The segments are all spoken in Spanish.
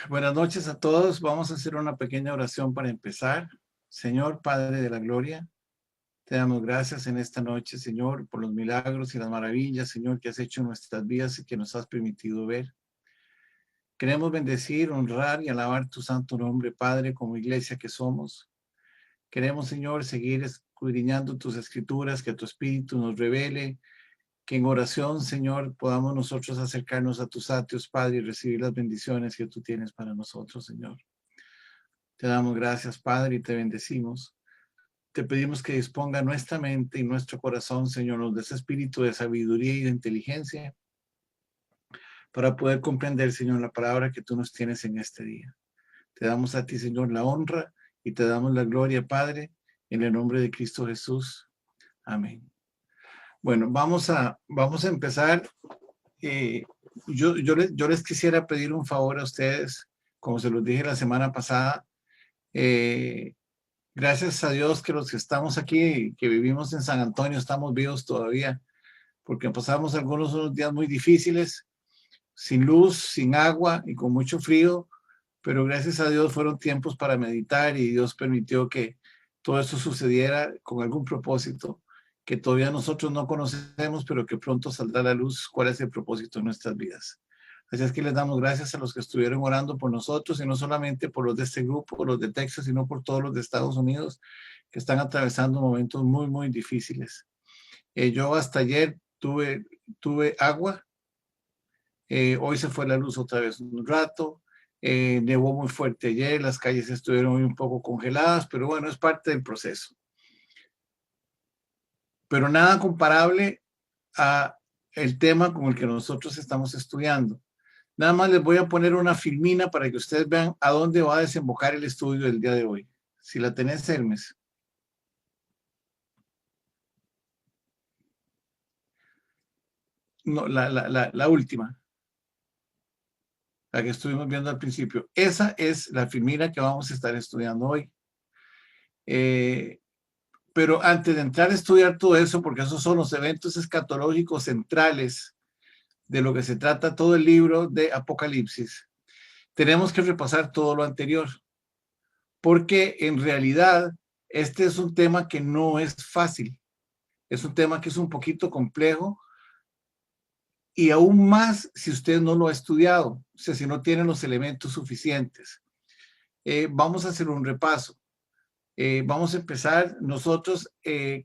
Buenas noches a todos. Vamos a hacer una pequeña oración para empezar. Señor Padre de la Gloria, te damos gracias en esta noche, Señor, por los milagros y las maravillas, Señor, que has hecho en nuestras vidas y que nos has permitido ver. Queremos bendecir, honrar y alabar tu santo nombre, Padre, como iglesia que somos. Queremos, Señor, seguir escudriñando tus escrituras, que tu Espíritu nos revele, que en oración, Señor, podamos nosotros acercarnos a tus atrios, Padre, y recibir las bendiciones que tú tienes para nosotros, Señor. Te damos gracias, Padre, y te bendecimos. Te pedimos que disponga nuestra mente y nuestro corazón, Señor, nos des espíritu de sabiduría y de inteligencia para poder comprender, Señor, la palabra que tú nos tienes en este día. Te damos a ti, Señor, la honra y te damos la gloria, Padre, en el nombre de Cristo Jesús. Amén. Bueno, vamos a empezar. Eh, yo les quisiera pedir un favor a ustedes, como se los dije la semana pasada. Eh, Gracias a Dios que los que estamos aquí, que vivimos en San Antonio, estamos vivos todavía, porque pasamos algunos unos días muy difíciles, sin luz, sin agua y con mucho frío, pero gracias a Dios fueron tiempos para meditar y Dios permitió que todo esto sucediera con algún propósito que todavía nosotros no conocemos, pero que pronto saldrá a la luz cuál es el propósito de nuestras vidas. Así es que les damos gracias a los que estuvieron orando por nosotros y no solamente por los de este grupo, los de Texas, sino por todos los de Estados Unidos que están atravesando momentos muy, muy difíciles. Yo hasta ayer tuve agua, hoy se fue la luz otra vez un rato, nevó muy fuerte ayer, las calles estuvieron un poco congeladas, pero bueno, es parte del proceso. Pero nada comparable a el tema con el que nosotros estamos estudiando. Nada más les voy a poner una filmina para que ustedes vean a dónde va a desembocar el estudio del día de hoy. Si la tenés, Hermes. No, la última, la que estuvimos viendo al principio. Esa es la filmina que vamos a estar estudiando hoy. Eh, pero antes de entrar a estudiar todo eso, porque esos son los eventos escatológicos centrales de lo que se trata todo el libro de Apocalipsis, tenemos que repasar todo lo anterior, porque en realidad este es un tema que no es fácil, es un tema que es un poquito complejo y aún más si usted no lo ha estudiado, o sea, si no tiene los elementos suficientes. Vamos a hacer un repaso. Vamos a empezar nosotros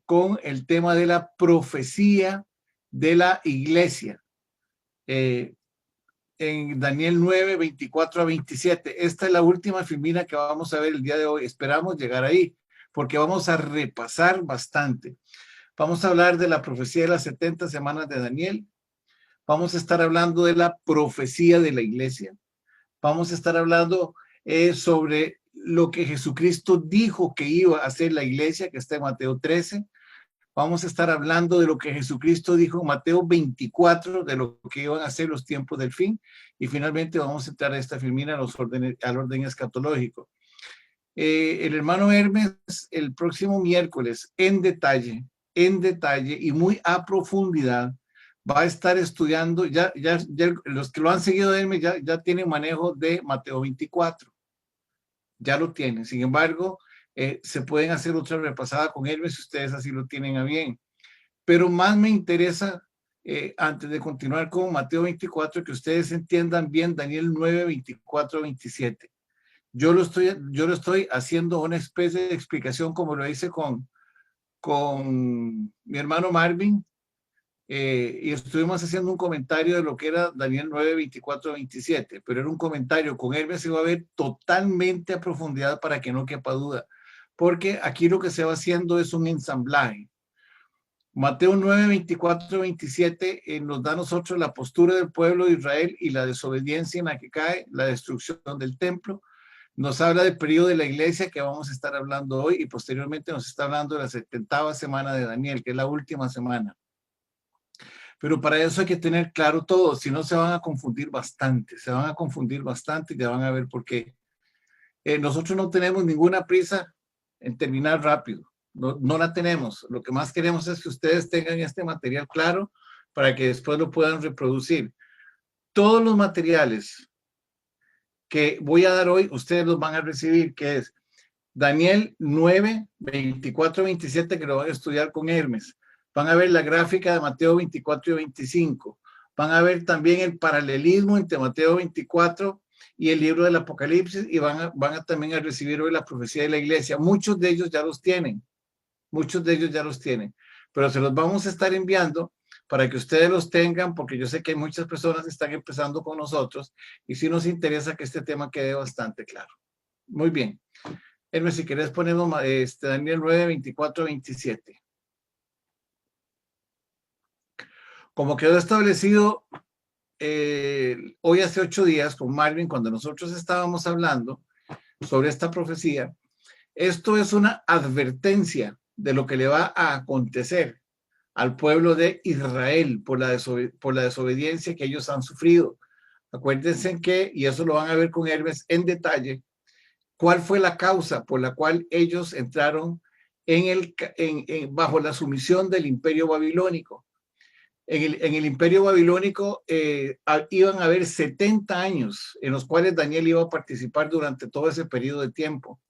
con el tema de la profecía de la iglesia. En Daniel 9, 24 a 27. Esta es la última filmina que vamos a ver el día de hoy. Esperamos llegar ahí, porque vamos a repasar bastante. Vamos a hablar de la profecía de las 70 semanas de Daniel. Vamos a estar hablando de la profecía de la iglesia. Vamos a estar hablando sobre lo que Jesucristo dijo que iba a hacer la iglesia, que está en Mateo 13. Vamos a estar hablando de lo que Jesucristo dijo en Mateo 24, de lo que iban a ser los tiempos del fin. Y finalmente vamos a entrar a esta filmina al orden escatológico. El hermano Hermes, el próximo miércoles, en detalle y muy a profundidad, va a estar estudiando, ya los que lo han seguido de Hermes ya tienen manejo de Mateo 24, ya lo tienen. Sin embargo, se pueden hacer otra repasada con Hermes si ustedes así lo tienen a bien. Pero más me interesa, antes de continuar con Mateo 24, que ustedes entiendan bien Daniel 9, 24, 27. Yo lo estoy haciendo una especie de explicación como lo hice con mi hermano Marvin, y estuvimos haciendo un comentario de lo que era Daniel 9, 24, 27, pero era un comentario, con él se va a ver totalmente a profundidad para que no quepa duda, porque aquí lo que se va haciendo es un ensamblaje. Mateo 9, 24, 27 nos da a nosotros la postura del pueblo de Israel y la desobediencia en la que cae, la destrucción del templo. Nos habla del periodo de la iglesia que vamos a estar hablando hoy y posteriormente nos está hablando de la 70ª semana de Daniel, que es la última semana. Pero para eso hay que tener claro todo, si no se van a confundir bastante, y ya van a ver por qué. Nosotros no tenemos ninguna prisa en terminar rápido, no la tenemos. Lo que más queremos es que ustedes tengan este material claro para que después lo puedan reproducir. Todos los materiales que voy a dar hoy, ustedes los van a recibir, que es Daniel 9, 24, 27, que lo van a estudiar con Hermes. Van a ver la gráfica de Mateo 24 y 25. Van a ver también el paralelismo entre Mateo 24 y el libro del Apocalipsis, y van a también a recibir hoy la profecía de la iglesia. Muchos de ellos ya los tienen, pero se los vamos a estar enviando para que ustedes los tengan, porque yo sé que hay muchas personas que están empezando con nosotros y sí nos interesa que este tema quede bastante claro. Muy bien. Hermes, si querés ponemos Daniel 9, 24, 27. Como quedó establecido hoy hace 8 días con Marvin, cuando nosotros estábamos hablando sobre esta profecía, esto es una advertencia de lo que le va a acontecer al pueblo de Israel por la desobediencia que ellos han sufrido. Acuérdense que, y eso lo van a ver con Hermes en detalle, cuál fue la causa por la cual ellos entraron bajo la sumisión del imperio babilónico. En el imperio babilónico iban a haber 70 años en los cuales Daniel iba a participar durante todo ese periodo de tiempo.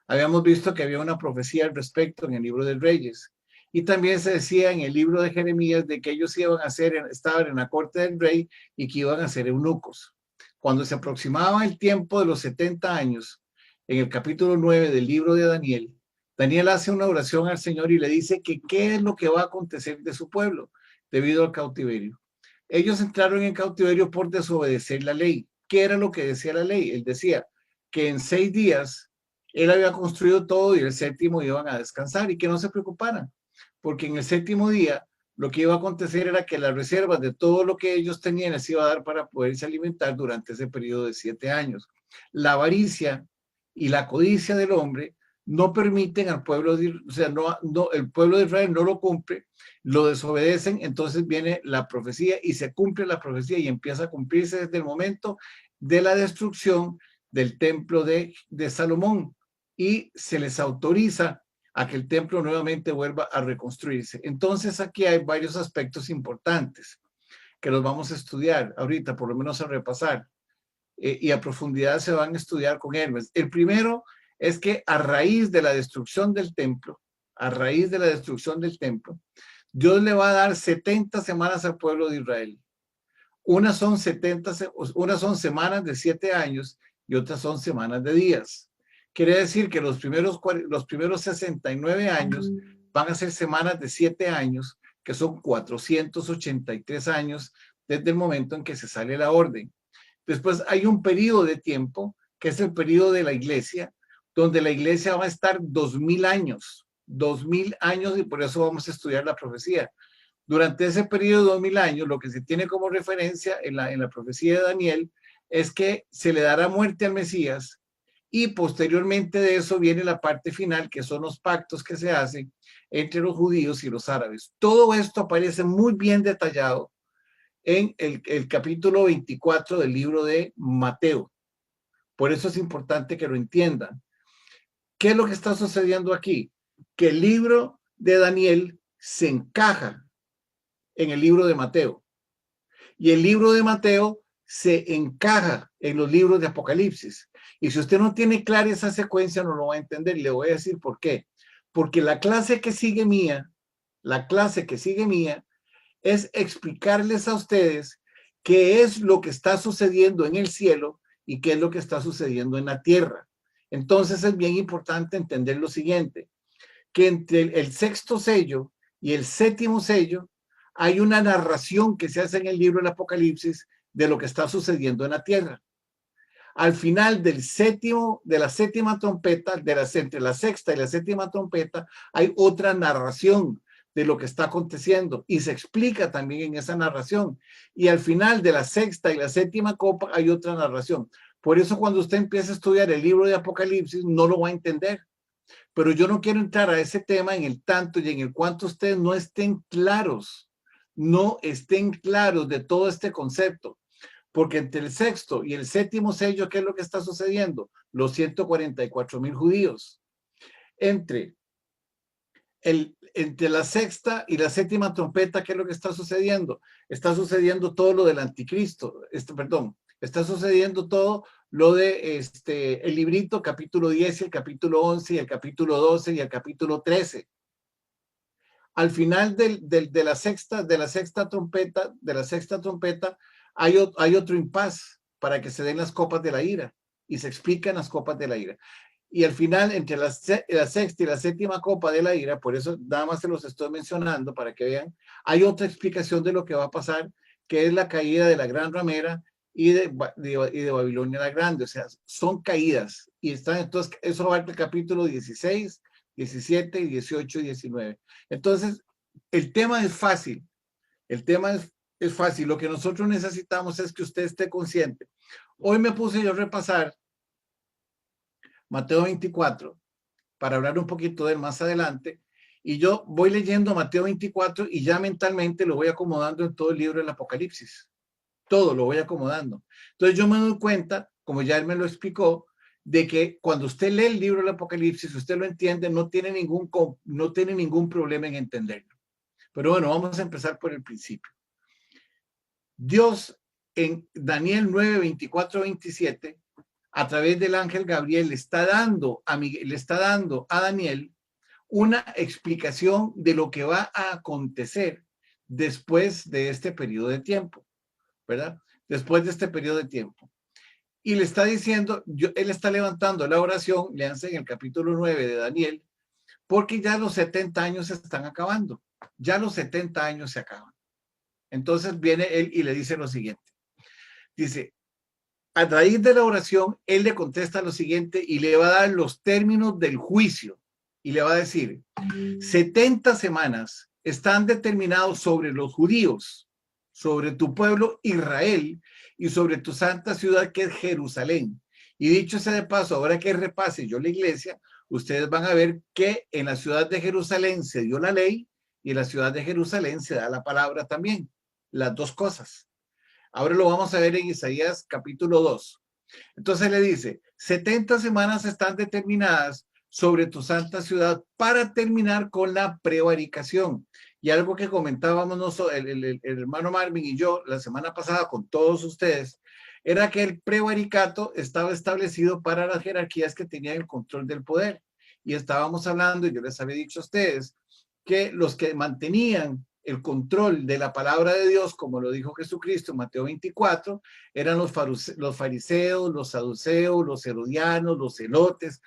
Habíamos visto que había una profecía al respecto en el libro de Reyes. Y también se decía en el libro de Jeremías de que ellos iban a estaban en la corte del rey y que iban a ser eunucos. Cuando se aproximaba el tiempo de los 70 años, en el capítulo 9 del libro de Daniel, Daniel hace una oración al Señor y le dice que qué es lo que va a acontecer de su pueblo debido al cautiverio. Ellos entraron en cautiverio por desobedecer la ley. ¿Qué era lo que decía la ley? Él decía que en 6 días él había construido todo y el séptimo iban a descansar y que no se preocuparan, porque en el séptimo día lo que iba a acontecer era que las reservas de todo lo que ellos tenían les iba a dar para poderse alimentar durante ese periodo de 7 años. La avaricia y la codicia del hombre no permiten al pueblo, o sea, el pueblo de Israel no lo cumple, lo desobedecen, entonces viene la profecía y se cumple la profecía y empieza a cumplirse desde el momento de la destrucción del templo de Salomón y se les autoriza a que el templo nuevamente vuelva a reconstruirse. Entonces aquí hay varios aspectos importantes que los vamos a estudiar ahorita, por lo menos a repasar, y a profundidad se van a estudiar con Hermes. El primero es que a raíz de la destrucción del templo, Dios le va a dar 70 semanas al pueblo de Israel. Unas son semanas de 7 años y otras son semanas de días. Quiere decir que los primeros 69 años van a ser semanas de 7 años, que son 483 años desde el momento en que se sale la orden. Después hay un periodo de tiempo, que es el periodo de la iglesia, donde la iglesia va a estar 2000 años, y por eso vamos a estudiar la profecía. Durante ese periodo de 2000 años, lo que se tiene como referencia en la profecía de Daniel es que se le dará muerte al Mesías y posteriormente de eso viene la parte final, que son los pactos que se hacen entre los judíos y los árabes. Todo esto aparece muy bien detallado en el capítulo 24 del libro de Mateo. Por eso es importante que lo entiendan. ¿Qué es lo que está sucediendo aquí? Que el libro de Daniel se encaja en el libro de Mateo. Y el libro de Mateo se encaja en los libros de Apocalipsis. Y si usted no tiene clara esa secuencia, no lo va a entender. Le voy a decir por qué. Porque la clase que sigue mía es explicarles a ustedes qué es lo que está sucediendo en el cielo y qué es lo que está sucediendo en la tierra. Entonces es bien importante entender lo siguiente, que entre el sexto sello y el séptimo sello hay una narración que se hace en el libro del Apocalipsis de lo que está sucediendo en la tierra. Al final de la séptima trompeta, entre la sexta y la séptima trompeta, hay otra narración de lo que está aconteciendo y se explica también en esa narración. Y al final de la sexta y la séptima copa hay otra narración. Por eso cuando usted empieza a estudiar el libro de Apocalipsis no lo va a entender. Pero yo no quiero entrar a ese tema en el tanto y en el cuanto ustedes no estén claros de todo este concepto. Porque entre el sexto y el séptimo sello, ¿qué es lo que está sucediendo? Los 144,000 judíos. Entre la sexta y la séptima trompeta, ¿qué es lo que está sucediendo? Está sucediendo todo lo del anticristo, Está sucediendo todo lo de el librito, capítulo 10, el capítulo 11, y el capítulo 12 y el capítulo 13. Al final de la sexta trompeta, hay otro impas para que se den las copas de la ira y se explican las copas de la ira. Y al final, entre la sexta y la séptima copa de la ira, por eso nada más se los estoy mencionando para que vean, hay otra explicación de lo que va a pasar, que es la caída de la gran ramera y de Babilonia la Grande. O sea, son caídas. Y están, entonces, eso va el capítulo 16, 17, 18 y 19. Entonces, el tema es fácil. El tema es fácil. Lo que nosotros necesitamos es que usted esté consciente. Hoy me puse yo a repasar Mateo 24 para hablar un poquito de él más adelante. Y yo voy leyendo Mateo 24 y ya mentalmente lo voy acomodando en todo el libro del Apocalipsis. Todo lo voy acomodando. Entonces yo me doy cuenta, como ya él me lo explicó, de que cuando usted lee el libro del Apocalipsis, usted lo entiende, no tiene ningún problema en entenderlo. Pero bueno, vamos a empezar por el principio. Dios en Daniel 9, 24, 27, a través del ángel Gabriel, le está dando a Daniel una explicación de lo que va a acontecer después de este periodo de tiempo, ¿verdad? Después de este periodo de tiempo. Y le está diciendo, él está levantando la oración, léanse en el capítulo 9 de Daniel, porque ya los 70 años se están acabando. Ya los 70 años se acaban. Entonces viene él y le dice lo siguiente. Dice, a raíz de la oración, él le contesta lo siguiente y le va a dar los términos del juicio. Y le va a decir, 70 semanas están determinados sobre los judíos, sobre tu pueblo Israel y sobre tu santa ciudad que es Jerusalén. Y dicho sea de paso, ahora que repase yo la iglesia, ustedes van a ver que en la ciudad de Jerusalén se dio la ley y en la ciudad de Jerusalén se da la palabra también. Las dos cosas. Ahora lo vamos a ver en Isaías capítulo 2. Entonces le dice, 70 semanas están determinadas sobre tu santa ciudad para terminar con la prevaricación. Y algo que comentábamos el hermano Marvin y yo la semana pasada con todos ustedes, era que el prevaricato estaba establecido para las jerarquías que tenían el control del poder. Y estábamos hablando, y yo les había dicho a ustedes, que los que mantenían el control de la palabra de Dios, como lo dijo Jesucristo en Mateo 24, eran los fariseos, los saduceos, los herodianos, los celotes,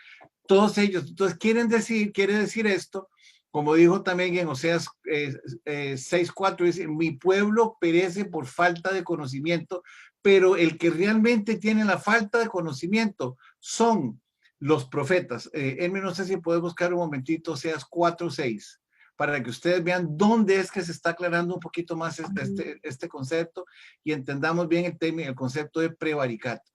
todos ellos. Entonces, quiere decir esto, como dijo también en Oseas 6:4, dice, mi pueblo perece por falta de conocimiento, pero el que realmente tiene la falta de conocimiento son los profetas. No sé si puede buscar un momentito Oseas 4:6 para que ustedes vean dónde es que se está aclarando un poquito más este concepto y entendamos bien el concepto de prevaricato.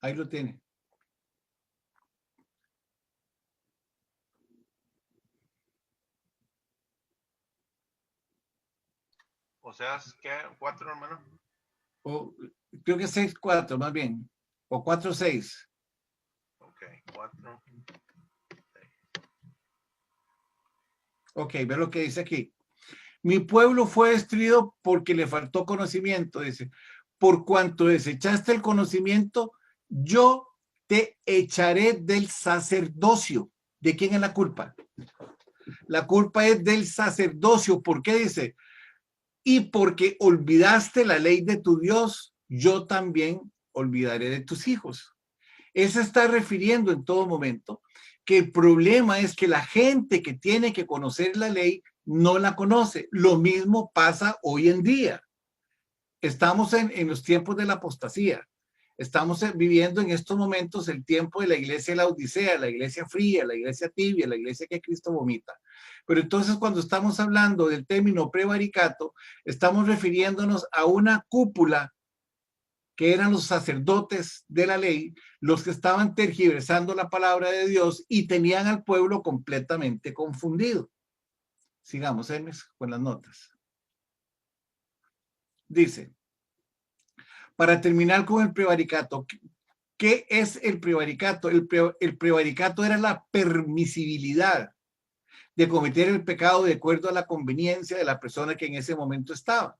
Ahí lo tiene. O sea, ¿qué? ¿4, hermano? O, creo que 6:4 más bien, o 4:6. Ok, 4. Ok, ve lo que dice aquí. Mi pueblo fue destruido porque le faltó conocimiento, dice. Por cuanto desechaste el conocimiento, yo te echaré del sacerdocio. ¿De quién es la culpa? La culpa es del sacerdocio. ¿Por qué dice? Y porque olvidaste la ley de tu Dios, yo también olvidaré de tus hijos. Eso está refiriendo en todo momento que el problema es que la gente que tiene que conocer la ley no la conoce. Lo mismo pasa hoy en día. Estamos en los tiempos de la apostasía. Estamos viviendo en estos momentos el tiempo de la iglesia de la Odisea, la iglesia fría, la iglesia tibia, la iglesia que Cristo vomita. Pero entonces cuando estamos hablando del término prevaricato, estamos refiriéndonos a una cúpula que eran los sacerdotes de la ley, los que estaban tergiversando la palabra de Dios y tenían al pueblo completamente confundido. Sigamos, Hermes, con las notas. Dice, Para terminar con el prevaricato, ¿qué es el prevaricato? El prevaricato era la permisibilidad de cometer el pecado de acuerdo a la conveniencia de la persona que en ese momento estaba.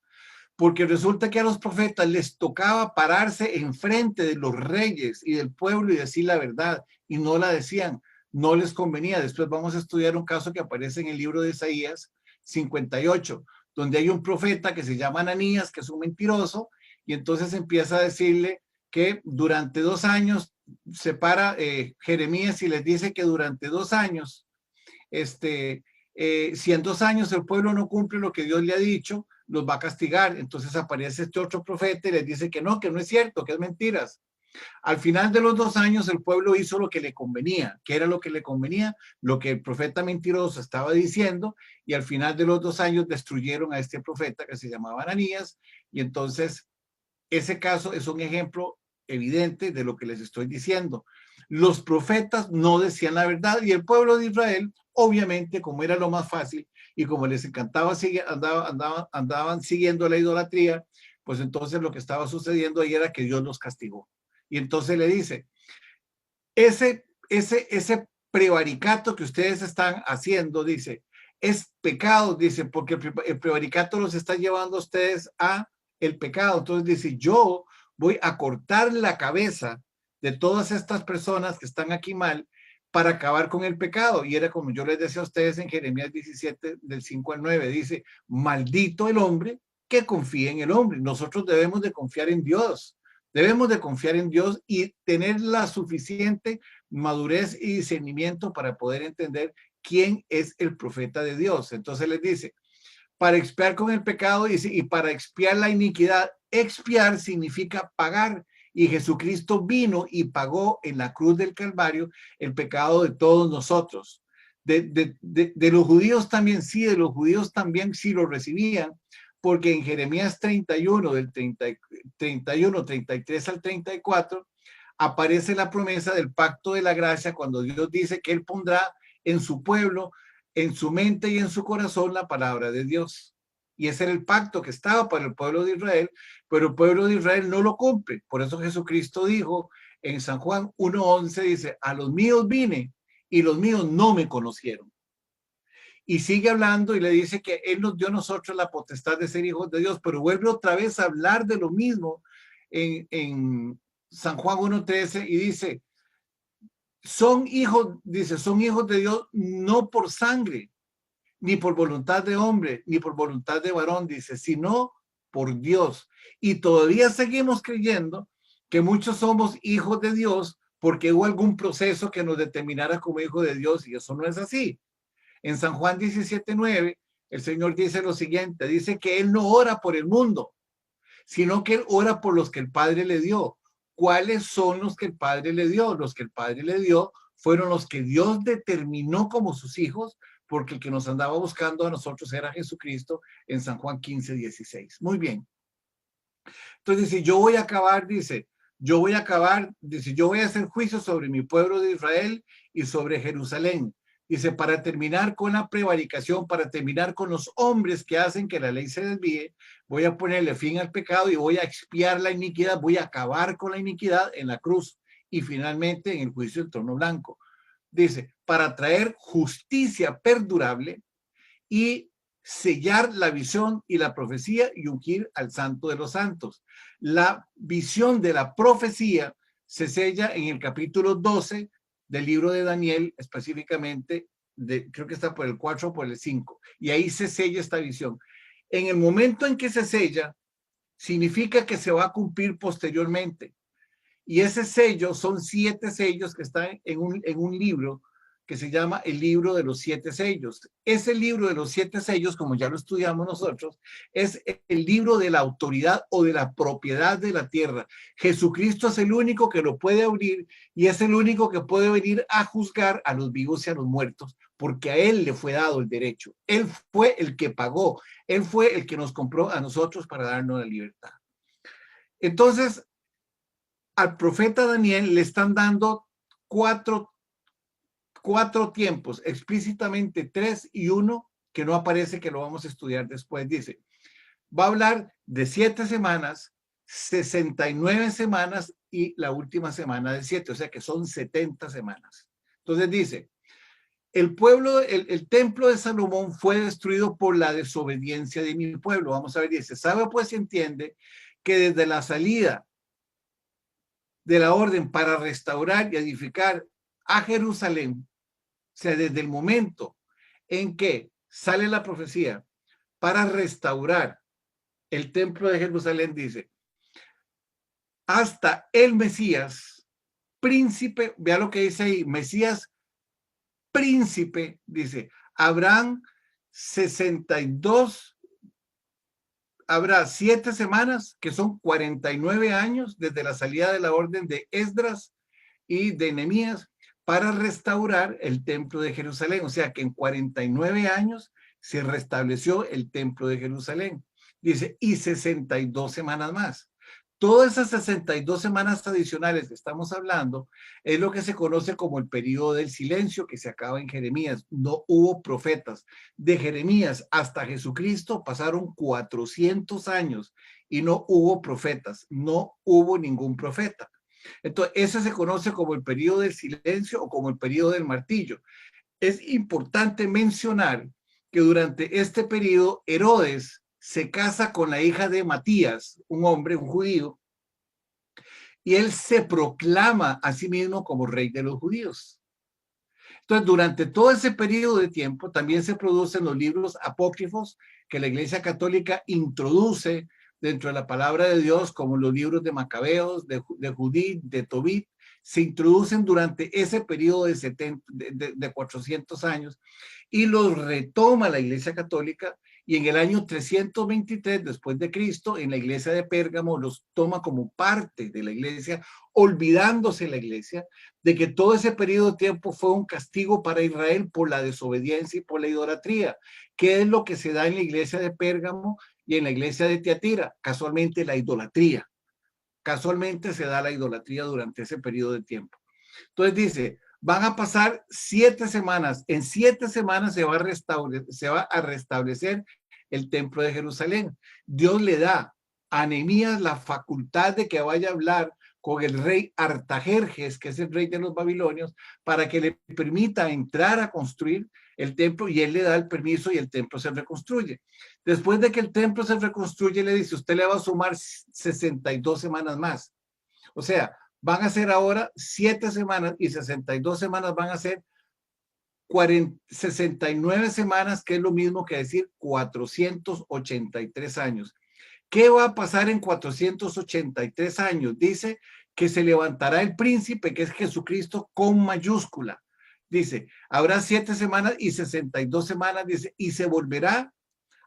Porque resulta que a los profetas les tocaba pararse enfrente de los reyes y del pueblo y decir la verdad, y no la decían, no les convenía. Después vamos a estudiar un caso que aparece en el libro de Isaías 58, donde hay un profeta que se llama Ananías, que es un mentiroso, y entonces empieza a decirle que durante 2 años se para Jeremías y les dice que durante 2 años, si en 2 años el pueblo no cumple lo que Dios le ha dicho, los va a castigar. Entonces aparece este otro profeta y les dice que no es cierto, que es mentiras. Al final de los 2 años el pueblo hizo lo que le convenía. ¿Qué era lo que le convenía? Lo que el profeta mentiroso estaba diciendo, y al final de los 2 años destruyeron a este profeta que se llamaba Ananías, y entonces ese caso es un ejemplo evidente de lo que les estoy diciendo. Los profetas no decían la verdad y el pueblo de Israel, obviamente, como era lo más fácil y como les encantaba, andaban siguiendo la idolatría, pues entonces lo que estaba sucediendo ahí era que Dios los castigó. Y entonces le dice, ese prevaricato que ustedes están haciendo, dice, es pecado, dice, porque el prevaricato los está llevando a ustedes a el pecado. Entonces dice, yo voy a cortar la cabeza de todas estas personas que están aquí mal para acabar con el pecado. Y era como yo les decía a ustedes en Jeremías 17, del 5 al 9, dice, maldito el hombre que confía en el hombre. Nosotros debemos de confiar en Dios. Debemos de confiar en Dios y tener la suficiente madurez y discernimiento para poder entender quién es el profeta de Dios. Entonces les dice, para expiar con el pecado, dice, y para expiar la iniquidad, expiar significa pagar. Y Jesucristo vino y pagó en la cruz del Calvario el pecado de todos nosotros. De los judíos también sí, de los judíos también sí lo recibían, porque en Jeremías 31, del 31, 33 al 34, aparece la promesa del pacto de la gracia cuando Dios dice que Él pondrá en su pueblo, en su mente y en su corazón la palabra de Dios. Y ese era el pacto que estaba para el pueblo de Israel, pero el pueblo de Israel no lo cumple. Por eso Jesucristo dijo en San Juan 1:11, dice, a los míos vine y los míos no me conocieron. Y sigue hablando y le dice que Él nos dio a nosotros la potestad de ser hijos de Dios, pero vuelve otra vez a hablar de lo mismo en San Juan 1:13 y dice, son hijos, dice, son hijos de Dios no por sangre, ni por voluntad de hombre, ni por voluntad de varón, dice, sino por Dios. Y todavía seguimos creyendo que muchos somos hijos de Dios porque hubo algún proceso que nos determinara como hijos de Dios, y eso no es así. En San Juan 17:9, el Señor dice lo siguiente, dice que Él no ora por el mundo, sino que Él ora por los que el Padre le dio. ¿Cuáles son los que el Padre le dio? Los que el Padre le dio fueron los que Dios determinó como sus hijos, porque el que nos andaba buscando a nosotros era Jesucristo en San Juan 15:16. Muy bien. Entonces dice, yo voy a acabar, dice, yo voy a hacer juicio sobre mi pueblo de Israel y sobre Jerusalén. Dice, para terminar con la prevaricación, para terminar con los hombres que hacen que la ley se desvíe, voy a ponerle fin al pecado y voy a expiar la iniquidad, voy a acabar con la iniquidad en la cruz y finalmente en el juicio del trono blanco. Dice, para traer justicia perdurable y sellar la visión y la profecía y ungir al santo de los santos. La visión de la profecía se sella en el capítulo 12 del libro de Daniel, específicamente, creo que está por el 4 o por el 5, y ahí se sella esta visión. En el momento en que se sella, significa que se va a cumplir posteriormente. Y ese sello son 7 sellos que están en un libro que se llama el libro de los 7 sellos. Ese libro de los 7 sellos, como ya lo estudiamos nosotros, es el libro de la autoridad o de la propiedad de la tierra. Jesucristo es el único que lo puede abrir y es el único que puede venir a juzgar a los vivos y a los muertos, porque a Él le fue dado el derecho. Él fue el que pagó. Él fue el que nos compró a nosotros para darnos la libertad. Entonces, al profeta Daniel le están dando cuatro tiempos, explícitamente 3 y 1, que no aparece, que lo vamos a estudiar después. Dice, va a hablar de 7 semanas, 69 semanas y la última semana de 7, o sea que son 70 semanas. Entonces dice, el pueblo, el templo de Salomón fue destruido por la desobediencia de mi pueblo. Vamos a ver, dice, sabe pues se entiende que desde la salida de la orden para restaurar y edificar a Jerusalén, o sea, desde el momento en que sale la profecía para restaurar el templo de Jerusalén, dice, hasta el Mesías, príncipe, vea lo que dice ahí, Mesías, príncipe, dice, habrán 62, habrá 7 semanas, que son 49 años desde la salida de la orden de Esdras y de Nehemías para restaurar el templo de Jerusalén. O sea que en 49 años se restableció el templo de Jerusalén. Dice, y 62 semanas más. Todas esas 62 semanas adicionales que estamos hablando es lo que se conoce como el periodo del silencio que se acaba en Jeremías. No hubo profetas. De Jeremías hasta Jesucristo pasaron 400 años y no hubo profetas. No hubo ningún profeta. Entonces, ese se conoce como el periodo del silencio o como el periodo del martillo. Es importante mencionar que durante este periodo Herodes se casa con la hija de Matías, un hombre, un judío, y él se proclama a sí mismo como rey de los judíos. Entonces, durante todo ese periodo de tiempo también se producen los libros apócrifos que la Iglesia Católica introduce dentro de la palabra de Dios, como los libros de Macabeos, de Judith, de Tobit, se introducen durante ese periodo de 400 años y los retoma la Iglesia Católica, y en el año 323 después de Cristo, en la iglesia de Pérgamo, los toma como parte de la iglesia, olvidándose la iglesia de que todo ese periodo de tiempo fue un castigo para Israel por la desobediencia y por la idolatría. ¿Qué es lo que se da en la iglesia de Pérgamo y en la iglesia de Tiatira? Casualmente la idolatría. Casualmente se da la idolatría durante ese periodo de tiempo. Entonces dice, van a pasar 7 semanas. En 7 semanas se va a restablecer el templo de Jerusalén. Dios le da a Nehemías la facultad de que vaya a hablar con el rey Artajerjes, que es el rey de los babilonios, para que le permita entrar a construir el templo, y él le da el permiso y el templo se reconstruye. Después de que el templo se reconstruye, le dice, usted le va a sumar 62 semanas más. O sea, van a ser ahora 7 semanas y 62 semanas van a ser 69 semanas, que es lo mismo que decir 483 años. ¿Qué va a pasar en 483 años? Dice que se levantará el príncipe, que es Jesucristo con mayúscula. Dice, habrá 7 semanas y 62 semanas, dice, y se volverá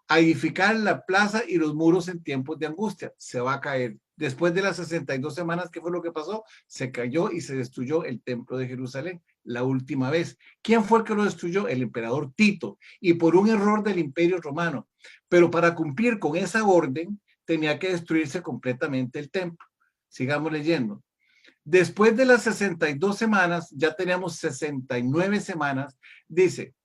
a edificar la plaza y los muros en tiempos de angustia. Se va a caer. Después de las 62 semanas, ¿qué fue lo que pasó? Se cayó y se destruyó el templo de Jerusalén la última vez. ¿Quién fue el que lo destruyó? El emperador Tito, y por un error del Imperio Romano. Pero para cumplir con esa orden, tenía que destruirse completamente el templo. Sigamos leyendo. Después de las 62 semanas, ya tenemos 69 semanas, dice,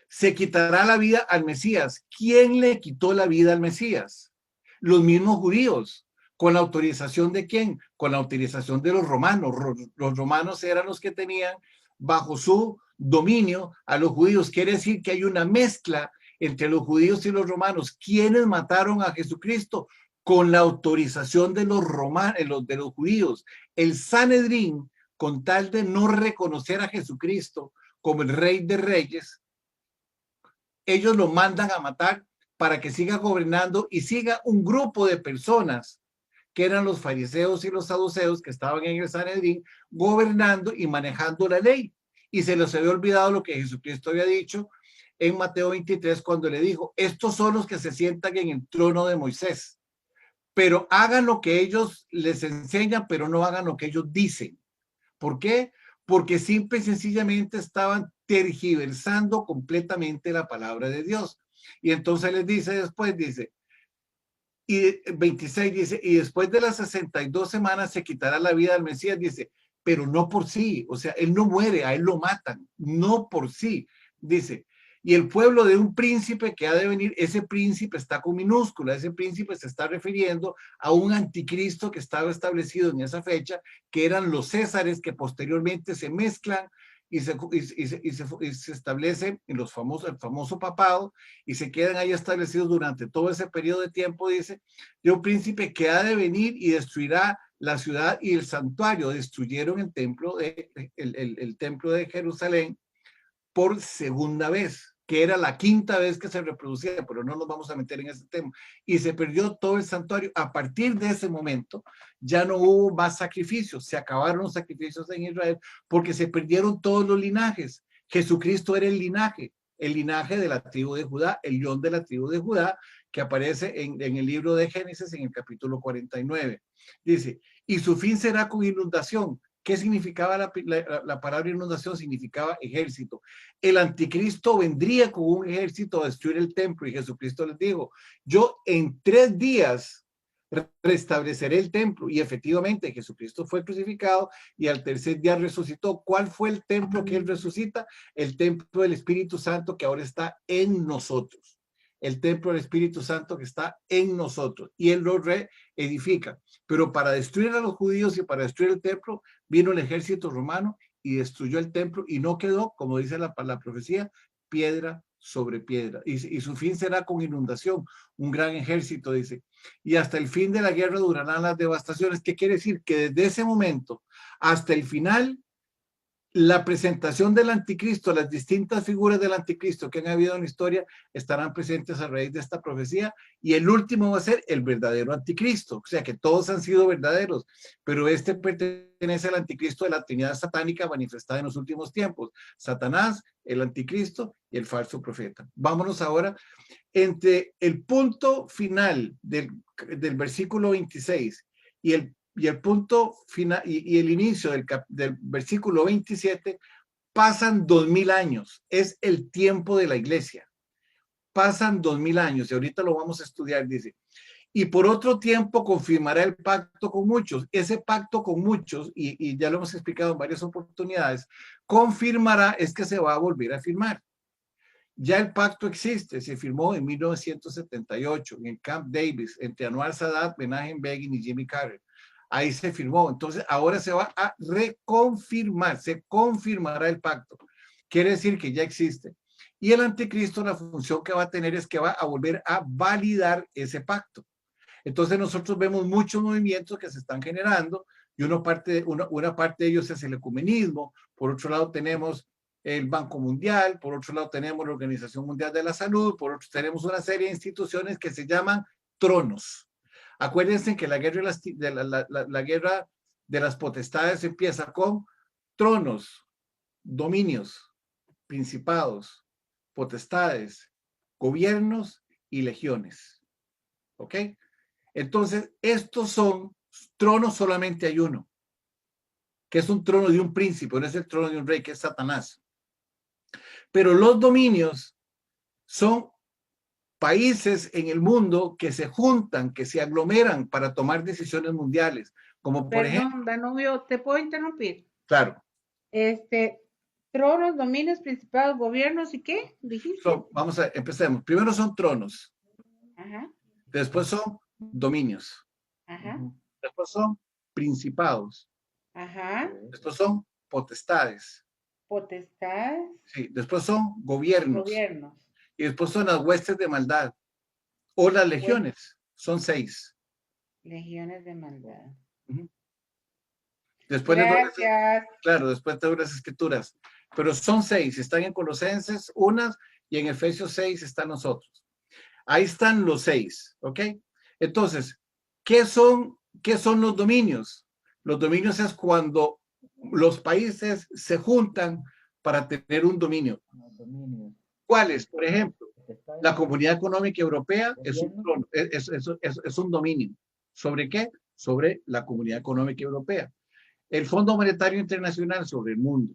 se quitará la vida al Mesías. ¿Quién le quitó la vida al Mesías? Los mismos judíos. ¿Con la autorización de quién? Con la autorización de los romanos. Los romanos eran los que tenían bajo su dominio a los judíos. Quiere decir que hay una mezcla entre los judíos y los romanos. ¿Quiénes mataron a Jesucristo? Con la autorización de los romanos, de los judíos. El Sanedrín, con tal de no reconocer a Jesucristo como el Rey de Reyes, ellos lo mandan a matar para que siga gobernando y siga un grupo de personas que eran los fariseos y los saduceos que estaban en el Sanedrín gobernando y manejando la ley. Y se les había olvidado lo que Jesucristo había dicho en Mateo 23 cuando le dijo, estos son los que se sientan en el trono de Moisés, pero hagan lo que ellos les enseñan, pero no hagan lo que ellos dicen. ¿Por qué? Porque simple y sencillamente estaban tergiversando completamente la palabra de Dios. Y entonces les dice después, dice, y 26 dice, y después de las 62 semanas se quitará la vida del Mesías, dice, pero no por sí, o sea, él no muere, a él lo matan, no por sí, dice, y el pueblo de un príncipe que ha de venir. Ese príncipe está con minúscula, ese príncipe se está refiriendo a un anticristo que estaba establecido en esa fecha, que eran los césares, que posteriormente se mezclan y se establecen en el famoso papado, y se quedan ahí establecidos durante todo ese periodo de tiempo, dice, de un príncipe que ha de venir y destruirá la ciudad y el santuario. Destruyeron el templo el templo de Jerusalén por segunda vez, que era la quinta vez que se reproducía, pero no nos vamos a meter en ese tema. Y se perdió todo el santuario. A partir de ese momento ya no hubo más sacrificios, se acabaron los sacrificios en Israel porque se perdieron todos los linajes. Jesucristo era el linaje de la tribu de Judá, el león de la tribu de Judá, que aparece en el libro de Génesis en el capítulo 49. Dice, y su fin será con inundación. ¿Qué significaba la palabra inundación? Significaba ejército. El anticristo vendría con un ejército a destruir el templo, y Jesucristo les dijo, yo en 3 días restableceré el templo. Y efectivamente Jesucristo fue crucificado y al tercer día resucitó. ¿Cuál fue el templo que él resucita? El templo del Espíritu Santo, que ahora está en nosotros. El templo del Espíritu Santo que está en nosotros, y él lo reedifica. Pero para destruir a los judíos y para destruir el templo, vino el ejército romano y destruyó el templo, y no quedó, como dice la profecía, piedra sobre piedra. Y su fin será con inundación, un gran ejército, dice. Y hasta el fin de la guerra durarán las devastaciones. ¿Qué quiere decir? Que desde ese momento hasta el final, la presentación del anticristo, las distintas figuras del anticristo que han habido en la historia estarán presentes a raíz de esta profecía, y el último va a ser el verdadero anticristo. O sea que todos han sido verdaderos, pero este pertenece al anticristo de la Trinidad satánica manifestada en los últimos tiempos: Satanás, el anticristo y el falso profeta. Vámonos ahora entre el punto final del versículo 26 y el punto final y el inicio del versículo 27, pasan 2000 años. Es el tiempo de la iglesia. Pasan 2000 años, y ahorita lo vamos a estudiar. Dice, y por otro tiempo confirmará el pacto con muchos. Ese pacto con muchos, y ya lo hemos explicado en varias oportunidades, confirmará es que se va a volver a firmar. Ya el pacto existe, se firmó en 1978 en el Camp Davis entre Anwar Sadat, Menachem Begin y Jimmy Carter. Ahí se firmó. Entonces ahora se va a reconfirmar, se confirmará el pacto. Quiere decir que ya existe. Y el anticristo, la función que va a tener es que va a volver a validar ese pacto. Entonces nosotros vemos muchos movimientos que se están generando, y una parte de ellos es el ecumenismo. Por otro lado tenemos el Banco Mundial, por otro lado tenemos la Organización Mundial de la Salud, por otro tenemos una serie de instituciones que se llaman tronos. Acuérdense que la guerra de las potestades empieza con tronos, dominios, principados, potestades, gobiernos y legiones. ¿Ok? Entonces, estos son tronos, solamente hay uno, que es un trono de un príncipe, no es el trono de un rey, que es Satanás. Pero los dominios son países en el mundo que se juntan, que se aglomeran para tomar decisiones mundiales, como por ejemplo... Danubio, ¿te puedo interrumpir? Claro. Tronos, dominios, principados, gobiernos, ¿y qué? ¿Dijiste? Vamos a empecemos. Primero son tronos. Ajá. Después son dominios. Ajá. Después son principados. Ajá. Después son potestades. Potestades. Sí, después son gobiernos. Gobiernos. Y después son las huestes de maldad. O las legiones. Son 6. Legiones de maldad. Después gracias. Claro, después tengo las escrituras. Pero son 6. Están en Colosenses unas, y en Efesios 6 están nosotros. Ahí están los 6. ¿Ok? Entonces, ¿qué son los dominios? Los dominios es cuando los países se juntan para tener un dominio. ¿Cuáles? Por ejemplo, la Comunidad Económica Europea es un dominio. ¿Sobre qué? Sobre la Comunidad Económica Europea. El Fondo Monetario Internacional, sobre el mundo.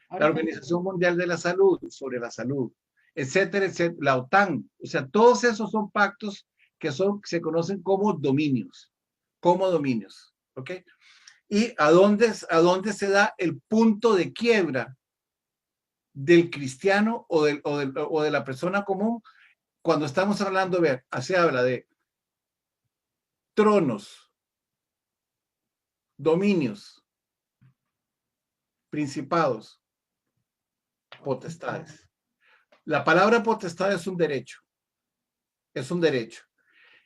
La Organización Mundial de la Salud, sobre la salud, etcétera, etcétera. La OTAN. O sea, todos esos son pactos que se conocen como dominios. Como dominios. ¿Ok? ¿Y a dónde se da el punto de quiebra del cristiano o de la persona común cuando estamos hablando, ver, se habla de tronos, dominios, principados, potestades. La palabra potestad es un derecho. Es un derecho.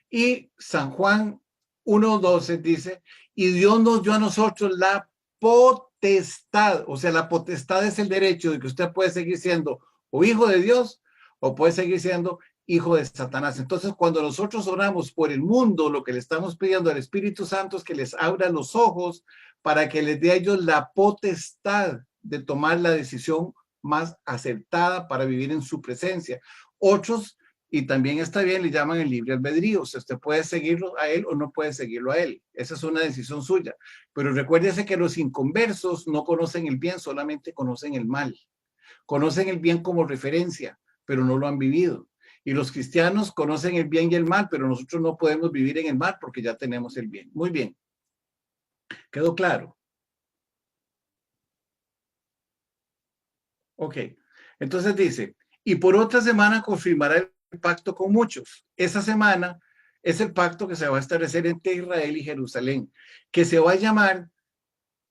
Y San Juan 1:12 dice, y Dios nos dio a nosotros la potestad. O sea, la potestad es el derecho de que usted puede seguir siendo o hijo de Dios o puede seguir siendo hijo de Satanás. Entonces, cuando nosotros oramos por el mundo, lo que le estamos pidiendo al Espíritu Santo es que les abra los ojos para que les dé a ellos la potestad de tomar la decisión más acertada para vivir en su presencia. Otros, y también está bien, le llaman el libre albedrío. O sea, usted puede seguirlo a él o no puede seguirlo a él. Esa es una decisión suya. Pero recuérdese que los inconversos no conocen el bien, solamente conocen el mal. Conocen el bien como referencia, pero no lo han vivido. Y los cristianos conocen el bien y el mal, pero nosotros no podemos vivir en el mal porque ya tenemos el bien. Muy bien. ¿Quedó claro? Ok. Entonces dice, y por otra semana confirmará el pacto con muchos. Esa semana es el pacto que se va a establecer entre Israel y Jerusalén, que se va a llamar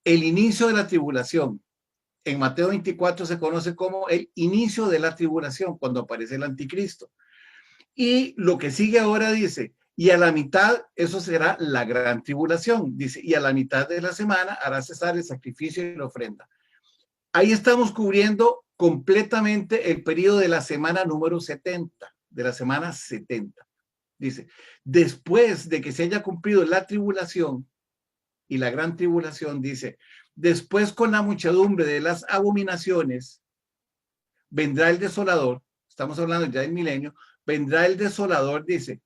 el inicio de la tribulación. En Mateo 24 se conoce como el inicio de la tribulación, cuando aparece el anticristo. Y lo que sigue ahora dice, y a la mitad, eso será la gran tribulación, dice, y a la mitad de la semana hará cesar el sacrificio y la ofrenda. Ahí estamos cubriendo completamente el periodo de la semana número 70, de la semana 70. Dice, después de que se haya cumplido la tribulación y la gran tribulación, dice, después con la muchedumbre de las abominaciones, vendrá el desolador, estamos hablando ya del milenio, vendrá el desolador, dice,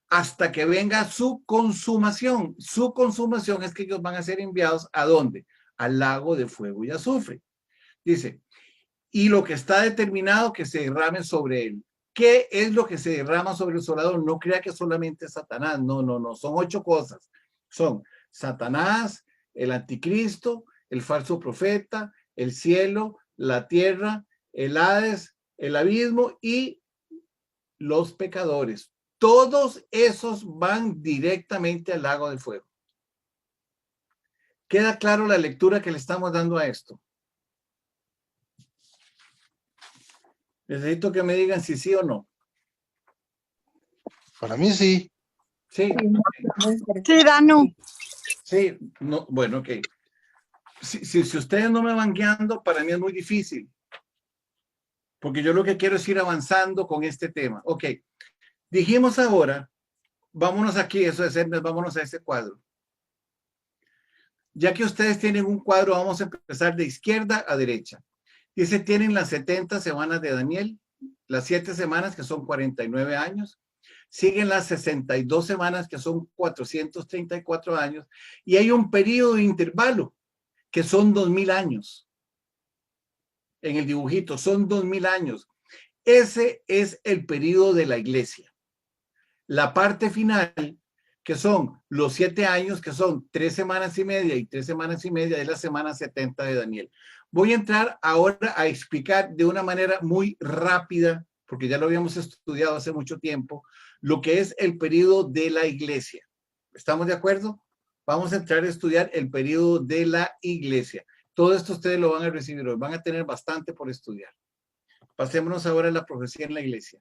hasta que venga su consumación. Su consumación es que ellos van a ser enviados ¿a dónde? Al lago de fuego y azufre. Dice, y lo que está determinado que se derrame sobre él. ¿Qué es lo que se derrama sobre el desolador? No crea que solamente Satanás, no, son 8 cosas. Son Satanás, el anticristo, el falso profeta, el cielo, la tierra, el Hades, el abismo y los pecadores. Todos esos van directamente al lago de fuego. ¿Queda claro la lectura que le estamos dando a esto? Necesito que me digan si sí o no. Para mí sí. Sí. Sí, Danu. Sí, no, bueno, ok. Si ustedes no me van guiando, para mí es muy difícil. Porque yo lo que quiero es ir avanzando con este tema. Ok. Dijimos ahora, vámonos aquí, eso es, vámonos a ese cuadro. Ya que ustedes tienen un cuadro, vamos a empezar de izquierda a derecha. Dice, tienen las 70 semanas de Daniel, las 7 semanas que son 49 años, siguen las 62 semanas que son 434 años, y hay un periodo de intervalo que son 2000 años. En el dibujito, son 2000 años. Ese es el periodo de la iglesia. La parte final, que son los 7 años, que son 3 semanas y media y 3 semanas y media, es la semana 70 de Daniel. Voy a entrar ahora a explicar de una manera muy rápida, porque ya lo habíamos estudiado hace mucho tiempo, lo que es el periodo de la iglesia. ¿Estamos de acuerdo? Vamos a entrar a estudiar el periodo de la iglesia. Todo esto ustedes lo van a recibir hoy, van a tener bastante por estudiar. Pasémonos ahora a la profecía en la iglesia.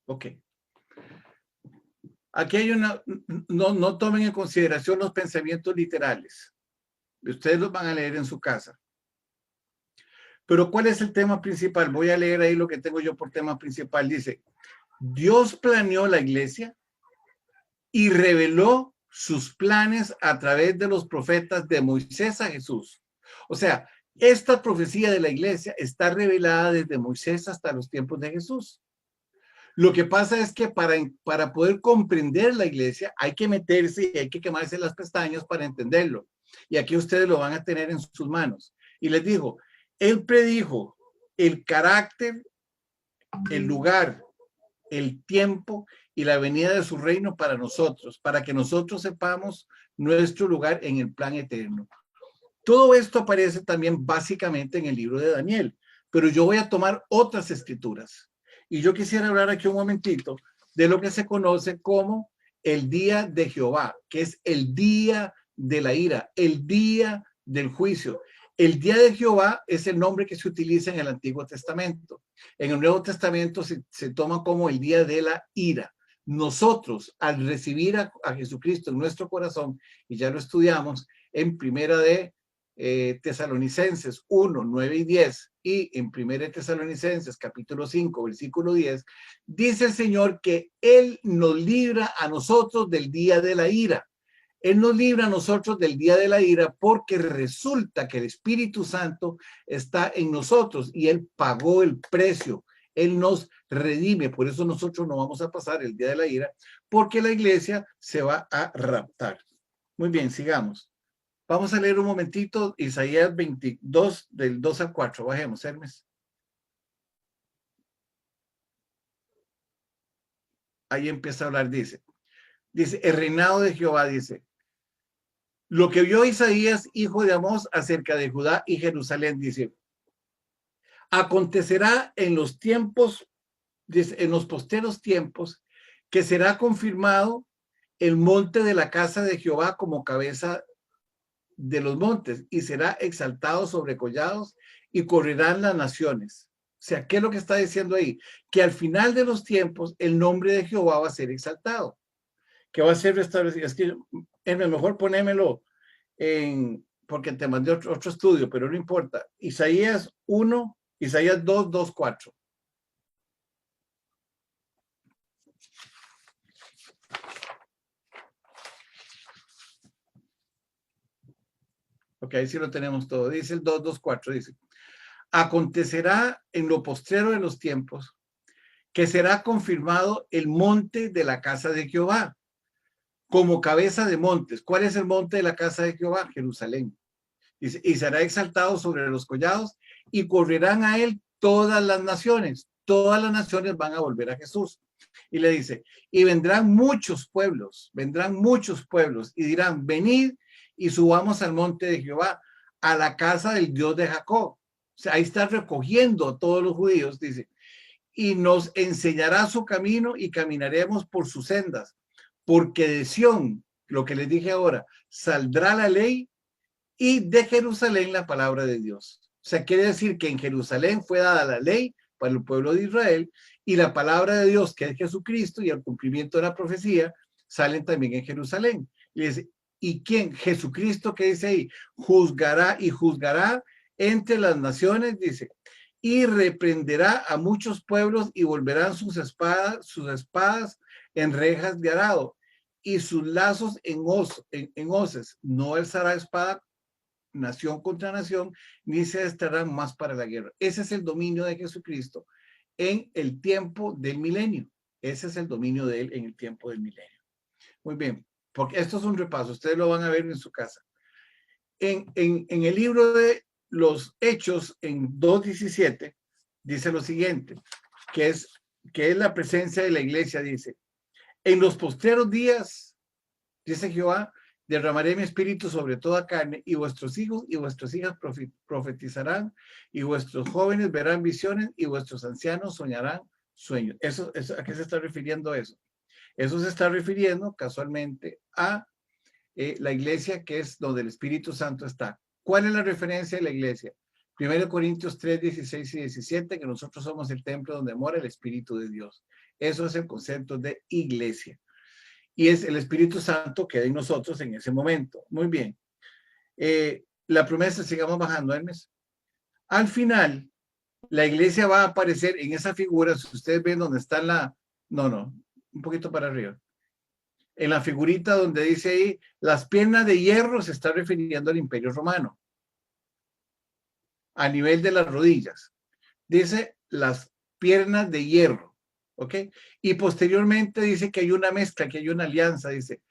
Ok. Aquí hay una, no tomen en consideración los pensamientos literales. Ustedes los van a leer en su casa. Pero ¿cuál es el tema principal? Voy a leer ahí lo que tengo yo por tema principal. Dice, Dios planeó la iglesia y reveló sus planes a través de los profetas de Moisés a Jesús. O sea, esta profecía de la iglesia está revelada desde Moisés hasta los tiempos de Jesús. Lo que pasa es que para poder comprender la iglesia hay que meterse y hay que quemarse las pestañas para entenderlo. Y aquí ustedes lo van a tener en sus manos. Y les digo, él predijo el carácter, el lugar, el tiempo y la venida de su reino para nosotros, para que nosotros sepamos nuestro lugar en el plan eterno. Todo esto aparece también básicamente en el libro de Daniel, pero yo voy a tomar otras escrituras. Y yo quisiera hablar aquí un momentito de lo que se conoce como el día de Jehová, que es el día de la ira, el día del juicio. El día de Jehová es el nombre que se utiliza en el Antiguo Testamento. En el Nuevo Testamento se toma como el día de la ira. Nosotros, al recibir a Jesucristo en nuestro corazón, y ya lo estudiamos en Primera de Tesalonicenses 1, 9 y 10, y en Primera de Tesalonicenses capítulo 5, versículo 10, dice el Señor que Él nos libra a nosotros del día de la ira. Él nos libra a nosotros del día de la ira porque resulta que el Espíritu Santo está en nosotros y Él pagó el precio. Él nos redime. Por eso nosotros no vamos a pasar el día de la ira, porque la iglesia se va a raptar. Muy bien, sigamos. Vamos a leer un momentito Isaías 22, del 2 al 4. Bajemos, Hermes. Ahí empieza a hablar, dice, el reinado de Jehová, dice, lo que vio Isaías, hijo de Amós, acerca de Judá y Jerusalén, dice, acontecerá en los tiempos, en los posteros tiempos, que será confirmado el monte de la casa de Jehová como cabeza de los montes, y será exaltado sobre collados, y correrán las naciones. O sea, ¿qué es lo que está diciendo ahí? Que al final de los tiempos, el nombre de Jehová va a ser exaltado, que va a ser restablecido. Es que es mejor ponémelo porque te mandé otro estudio, pero no importa. Isaías 1, Isaías 2, 2, 4. Ok, ahí sí lo tenemos todo. Dice el 2, 2, 4, dice, acontecerá en lo postrero de los tiempos que será confirmado el monte de la casa de Jehová como cabeza de montes. ¿Cuál es el monte de la casa de Jehová? Jerusalén. Dice, y será exaltado sobre los collados y correrán a él todas las naciones. Todas las naciones van a volver a Jesús. Y le dice, y vendrán muchos pueblos y dirán, venid y subamos al monte de Jehová, a la casa del Dios de Jacob. O sea, ahí está recogiendo a todos los judíos, dice, y nos enseñará su camino y caminaremos por sus sendas, porque de Sión, lo que les dije ahora, saldrá la ley y de Jerusalén la palabra de Dios. O sea, quiere decir que en Jerusalén fue dada la ley para el pueblo de Israel y la palabra de Dios, que es Jesucristo, y el cumplimiento de la profecía, salen también en Jerusalén. Y dice, ¿y quién? Jesucristo, que dice ahí, juzgará entre las naciones, dice, y reprenderá a muchos pueblos y volverán sus espadas en rejas de arado y sus lazos en hoces. No alzará espada nación contra nación, ni se estarán más para la guerra. Ese es el dominio de Jesucristo en el tiempo del milenio. Ese es el dominio de él en el tiempo del milenio. Muy bien, porque esto es un repaso, ustedes lo van a ver en su casa. En el libro de los Hechos, en 2:17, dice lo siguiente, que es la presencia de la iglesia, dice, en los postreros días, dice Jehová, derramaré mi espíritu sobre toda carne, y vuestros hijos y vuestras hijas profetizarán, y vuestros jóvenes verán visiones, y vuestros ancianos soñarán sueños. ¿A qué se está refiriendo eso? Eso se está refiriendo casualmente a la iglesia, que es donde el Espíritu Santo está. ¿Cuál es la referencia de la iglesia? 1 Corintios 3, 16 y 17, que nosotros somos el templo donde mora el Espíritu de Dios. Eso es el concepto de iglesia. Y es el Espíritu Santo que hay en nosotros en ese momento. Muy bien. La promesa, sigamos bajando, Hermes. Al final, la iglesia va a aparecer en esa figura. Si ustedes ven donde está un poquito para arriba. En la figurita donde dice ahí, las piernas de hierro, se está refiriendo al Imperio Romano. A nivel de las rodillas. Dice las piernas de hierro. ¿Ok? Y posteriormente dice que hay una mezcla, que hay una alianza, dice,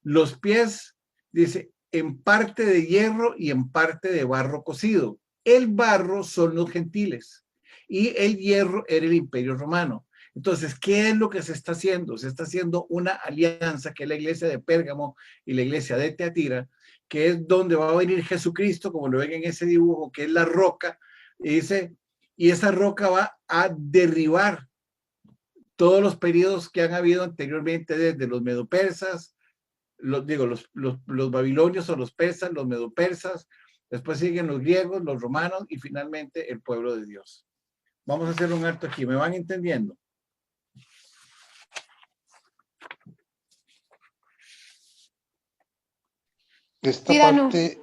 los pies, dice, en parte de hierro y en parte de barro cocido. El barro son los gentiles y el hierro era el Imperio Romano. Entonces, ¿qué es lo que se está haciendo? Se está haciendo una alianza, que es la iglesia de Pérgamo y la iglesia de Teatira, que es donde va a venir Jesucristo, como lo ven en ese dibujo, que es la roca, y dice, y esa roca va a derribar todos los periodos que han habido anteriormente, desde los medopersas, los babilonios o los persas, los medopersas, después siguen los griegos, los romanos y finalmente el pueblo de Dios. Vamos a hacer un alto aquí, ¿me van entendiendo? Esta Sí, Danu. parte,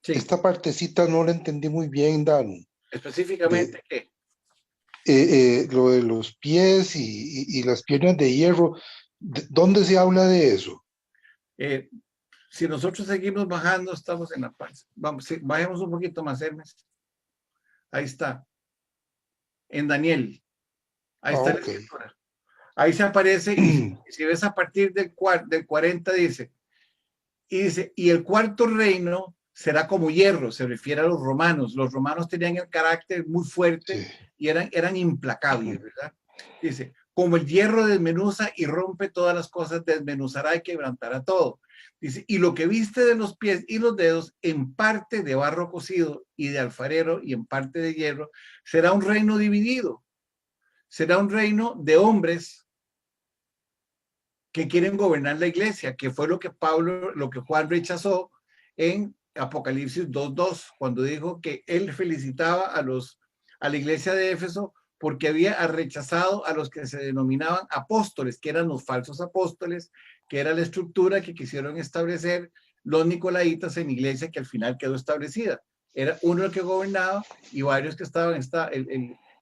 Sí, esta partecita no la entendí muy bien, Danu. específicamente, ¿qué? Lo de los pies y las piernas de hierro, ¿dónde se habla de eso? Si nosotros seguimos bajando, estamos en la paz. Vamos, sí, bajemos un poquito más, Hermes. Ahí está. En Daniel. Ahí está la Ok. escritura. Ahí se aparece, y si ves a partir del 40 dice, y el cuarto reino será como hierro, se refiere a los romanos. Los romanos tenían el carácter muy fuerte Sí. y eran implacables, ¿verdad? Dice, como el hierro desmenuza y rompe todas las cosas, desmenuzará y quebrantará todo. Dice, y lo que viste de los pies y los dedos, en parte de barro cocido y de alfarero y en parte de hierro, será un reino dividido. Será un reino de hombres que quieren gobernar la iglesia, que fue lo que Juan rechazó en Apocalipsis 2:2, cuando dijo que él felicitaba a la iglesia de Éfeso porque había rechazado a los que se denominaban apóstoles, que eran los falsos apóstoles, que era la estructura que quisieron establecer los nicolaitas en iglesia, que al final quedó establecida. Era uno el que gobernaba y varios que estaban,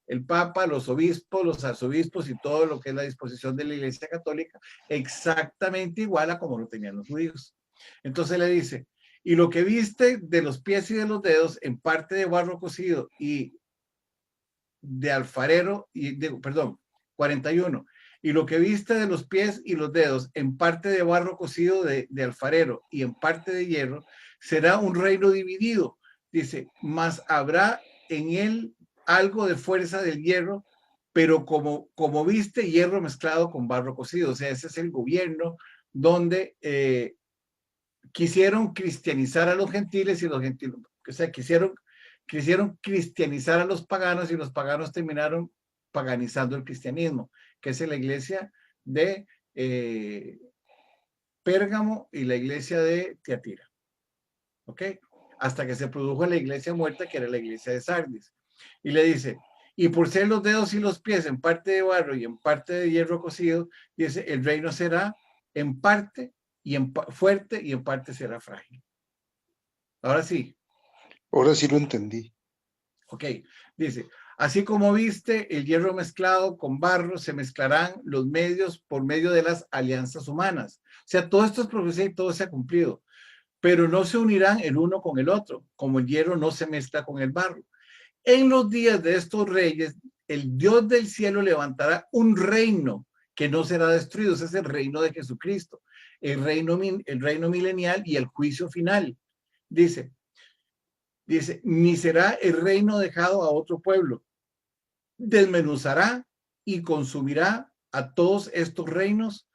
el Papa, los obispos, los arzobispos y todo lo que es la disposición de la Iglesia Católica, exactamente igual a como lo tenían los judíos. Entonces le dice, y lo que viste de los pies y de los dedos, en parte de barro cocido y de alfarero, perdón, 41, y lo que viste de los pies y los dedos, en parte de barro cocido de alfarero y en parte de hierro, será un reino dividido. Dice, mas habrá en él algo de fuerza del hierro, pero como viste, hierro mezclado con barro cocido. O sea, ese es el gobierno donde quisieron cristianizar a los gentiles y los gentiles, o sea, quisieron cristianizar a los paganos y los paganos terminaron paganizando el cristianismo, que es la iglesia de Pérgamo y la iglesia de Tiatira. ¿Ok? Hasta que se produjo la iglesia muerta, que era la iglesia de Sardis. Y le dice, y por ser los dedos y los pies en parte de barro y en parte de hierro cocido, dice, el reino será en parte fuerte y en parte será frágil. Ahora sí. Ahora sí lo entendí. Ok, dice, así como viste el hierro mezclado con barro, se mezclarán los medios por medio de las alianzas humanas. O sea, todo esto es profecía y todo se ha cumplido, pero no se unirán el uno con el otro, como el hierro no se mezcla con el barro. En los días de estos reyes, el Dios del cielo levantará un reino que no será destruido. Ese es el reino de Jesucristo, el reino milenial y el juicio final. Dice, ni será el reino dejado a otro pueblo. Desmenuzará y consumirá a todos estos reinos,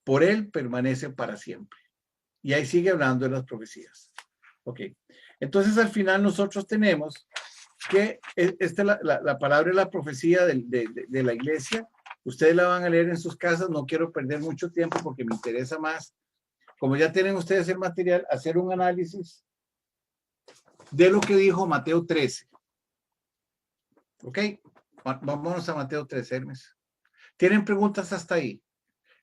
por él permanece para siempre. Y ahí sigue hablando de las profecías. Ok, entonces al final nosotros tenemos que esta es la palabra de la profecía de la iglesia. Ustedes la van a leer en sus casas, no quiero perder mucho tiempo porque me interesa más, como ya tienen ustedes el material, hacer un análisis de lo que dijo Mateo 13. ¿Ok? Vámonos a Mateo 13, Hermes. ¿Tienen preguntas hasta ahí?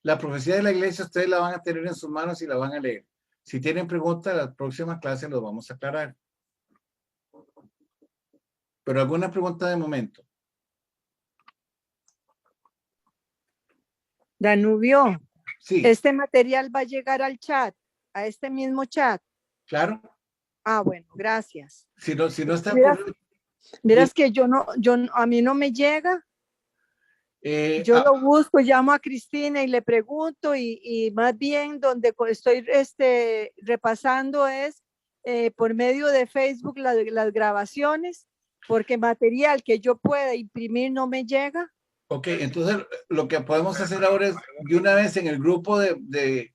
La profecía de la iglesia ustedes la van a tener en sus manos y la van a leer. Si tienen preguntas, la próxima clase los vamos a aclarar. Pero alguna pregunta de momento. Danubio, Sí, este material va a llegar al chat, a este mismo chat. claro. Ah, bueno, gracias. Si no está Miras, por... miras que a mí no me llega. Yo lo busco, llamo a Cristina y le pregunto y más bien donde estoy repasando es por medio de Facebook las grabaciones, porque material que yo pueda imprimir no me llega. Ok, entonces lo que podemos hacer ahora es de una vez en el grupo de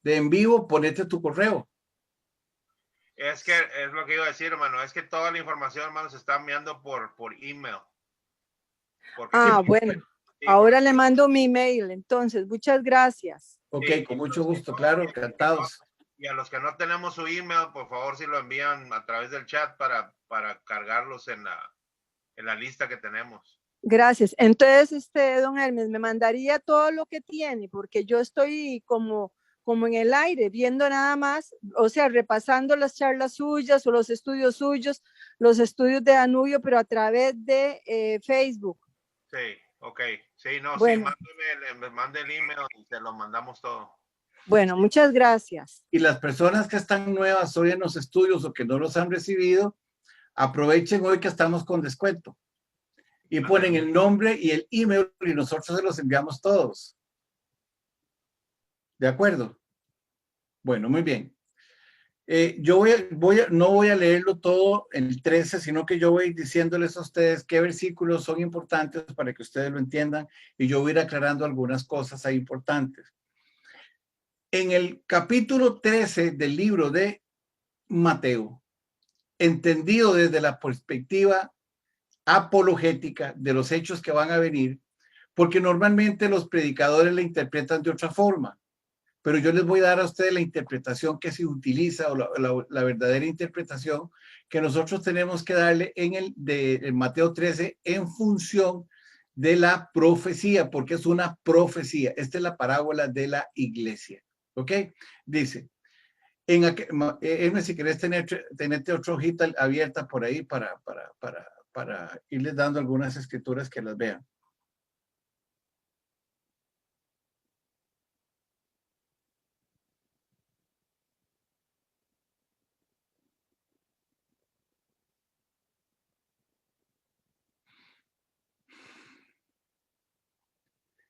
en vivo, ponete tu correo. Es que es lo que iba a decir, hermano. Es que toda la información, hermano, se está enviando por email. Porque Ah, sí, bueno. sí, Ahora le mando mi email, entonces, muchas gracias. Ok, sí, con y mucho los que gusto, no- claro, encantados. Y a los que no tenemos su email, por favor, si lo envían a través del chat para cargarlos en la lista que tenemos. Gracias. Entonces, don Hermes, me mandaría todo lo que tiene, porque yo estoy como en el aire, viendo nada más, o sea, repasando las charlas suyas o los estudios suyos, los estudios de Danubio, pero a través de Facebook. Sí, ok. Sí, no, Bueno. sí, mande el email y te lo mandamos todo. Bueno, muchas gracias. Y las personas que están nuevas hoy en los estudios o que no los han recibido, aprovechen hoy que estamos con descuento. Y ponen el nombre y el email y nosotros se los enviamos todos. ¿De acuerdo? Bueno, muy bien. Yo no voy a leerlo todo en el 13, sino que yo voy diciéndoles a ustedes qué versículos son importantes para que ustedes lo entiendan y yo voy a ir aclarando algunas cosas ahí importantes. En el capítulo 13 del libro de Mateo, entendido desde la perspectiva apologética de los hechos que van a venir, porque normalmente los predicadores la interpretan de otra forma, pero yo les voy a dar a ustedes la interpretación que se utiliza o la verdadera interpretación que nosotros tenemos que darle en Mateo 13 en función de la profecía, porque es una profecía. Esta es la parábola de la iglesia. ¿Ok? Dice, si querés tenerte otra hojita abierta por ahí para irles dando algunas escrituras que las vean.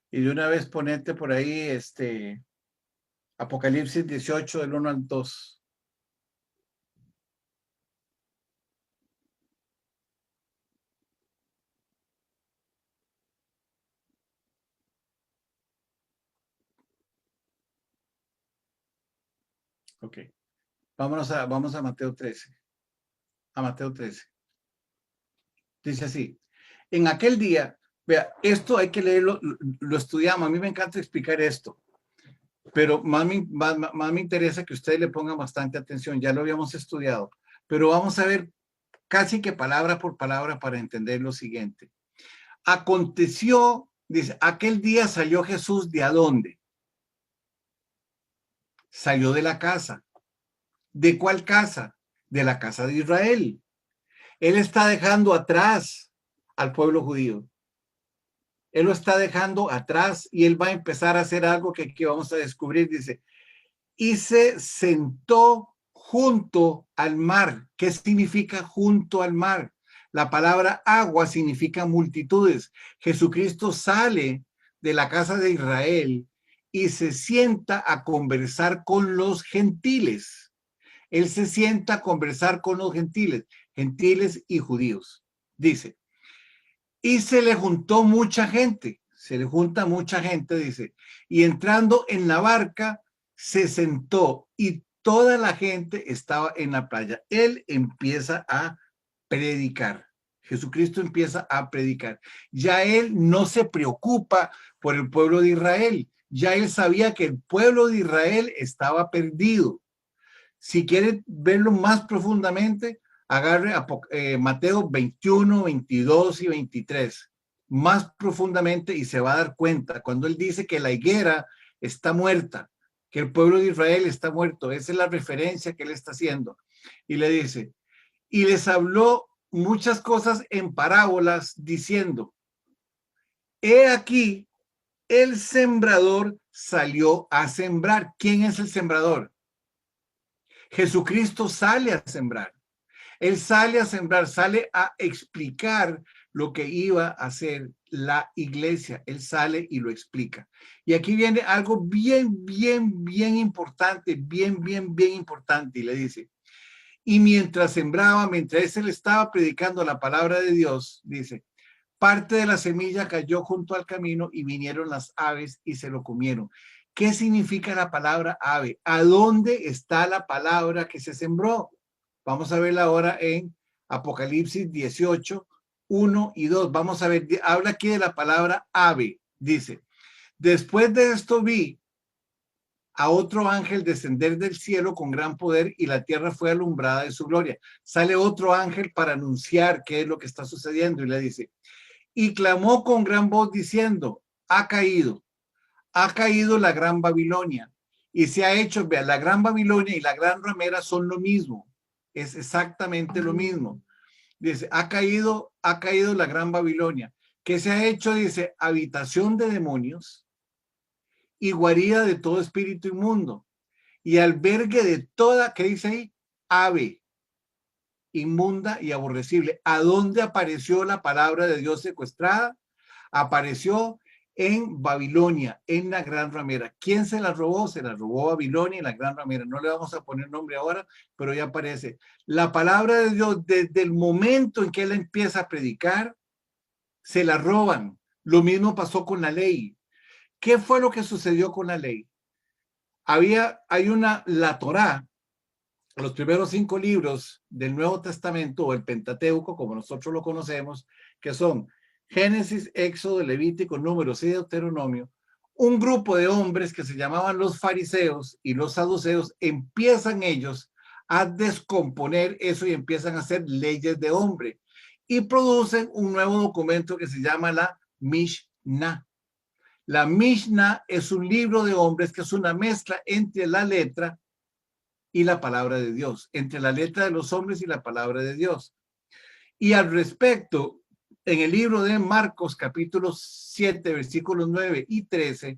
Y de una vez ponete por ahí Apocalipsis 18 del 1 al 2. Ok. Vamos a Mateo 13. A Mateo 13. Dice así. En aquel día, vea, esto hay que leerlo, lo estudiamos. A mí me encanta explicar esto, pero más me interesa que ustedes le pongan bastante atención. Ya lo habíamos estudiado, pero vamos a ver casi que palabra por palabra para entender lo siguiente. Aconteció, dice, aquel día salió Jesús ¿de a dónde? Salió de la casa. ¿De cuál casa? De la casa de Israel. Él está dejando atrás al pueblo judío. Él lo está dejando atrás y él va a empezar a hacer algo que aquí vamos a descubrir. Dice, y se sentó junto al mar. ¿Qué significa junto al mar? La palabra agua significa multitudes. Jesucristo sale de la casa de Israel y se sienta a conversar con los gentiles. Él se sienta a conversar con los gentiles y judíos. Dice, y se le juntó mucha gente, dice, y entrando en la barca, se sentó y toda la gente estaba en la playa. Él empieza a predicar. Jesucristo empieza a predicar. Ya él no se preocupa por el pueblo de Israel. Ya él sabía que el pueblo de Israel estaba perdido. Si quieren verlo más profundamente, agarre a Mateo 21, 22 y 23 más profundamente y se va a dar cuenta cuando él dice que la higuera está muerta, que el pueblo de Israel está muerto. Esa es la referencia que él está haciendo. Y le dice, y les habló muchas cosas en parábolas diciendo, he aquí, el sembrador salió a sembrar. ¿Quién es el sembrador? Jesucristo sale a sembrar. Él sale a sembrar, sale a explicar lo que iba a hacer la iglesia. Él sale y lo explica. Y aquí viene algo bien importante, bien importante. Y le dice, y mientras sembraba, mientras él estaba predicando la palabra de Dios, dice, parte de la semilla cayó junto al camino y vinieron las aves y se lo comieron. ¿Qué significa la palabra ave? ¿A dónde está la palabra que se sembró? Vamos a verla ahora en Apocalipsis 18, 1 y 2. Vamos a ver, habla aquí de la palabra ave. Dice, después de esto vi a otro ángel descender del cielo con gran poder y la tierra fue alumbrada de su gloria. Sale otro ángel para anunciar qué es lo que está sucediendo y le dice, y clamó con gran voz diciendo, ha caído la gran Babilonia y se ha hecho, vea, la gran Babilonia y la gran ramera son lo mismo, es exactamente lo mismo. Dice, ha caído la gran Babilonia, que se ha hecho, dice, habitación de demonios y guarida de todo espíritu inmundo y albergue de toda, ¿qué dice ahí? Ave inmunda y aborrecible. ¿A dónde apareció la palabra de Dios secuestrada? Apareció en Babilonia, en la gran ramera. ¿Quién se la robó? Se la robó Babilonia y la gran ramera. No le vamos a poner nombre ahora, pero ya aparece. La palabra de Dios, desde el momento en que él empieza a predicar, se la roban. Lo mismo pasó con la ley. ¿Qué fue lo que sucedió con la ley? La Torá, los primeros 5 libros del Nuevo Testamento, o el Pentateuco, como nosotros lo conocemos, que son Génesis, Éxodo, Levítico, Números y Deuteronomio. Un grupo de hombres que se llamaban los fariseos y los saduceos, empiezan ellos a descomponer eso y empiezan a hacer leyes de hombre y producen un nuevo documento que se llama la Mishnah. La Mishnah es un libro de hombres que es una mezcla entre la letra y la palabra de Dios, entre la letra de los hombres y la palabra de Dios. Y al respecto, en el libro de Marcos, capítulo 7, versículos 9 y 13,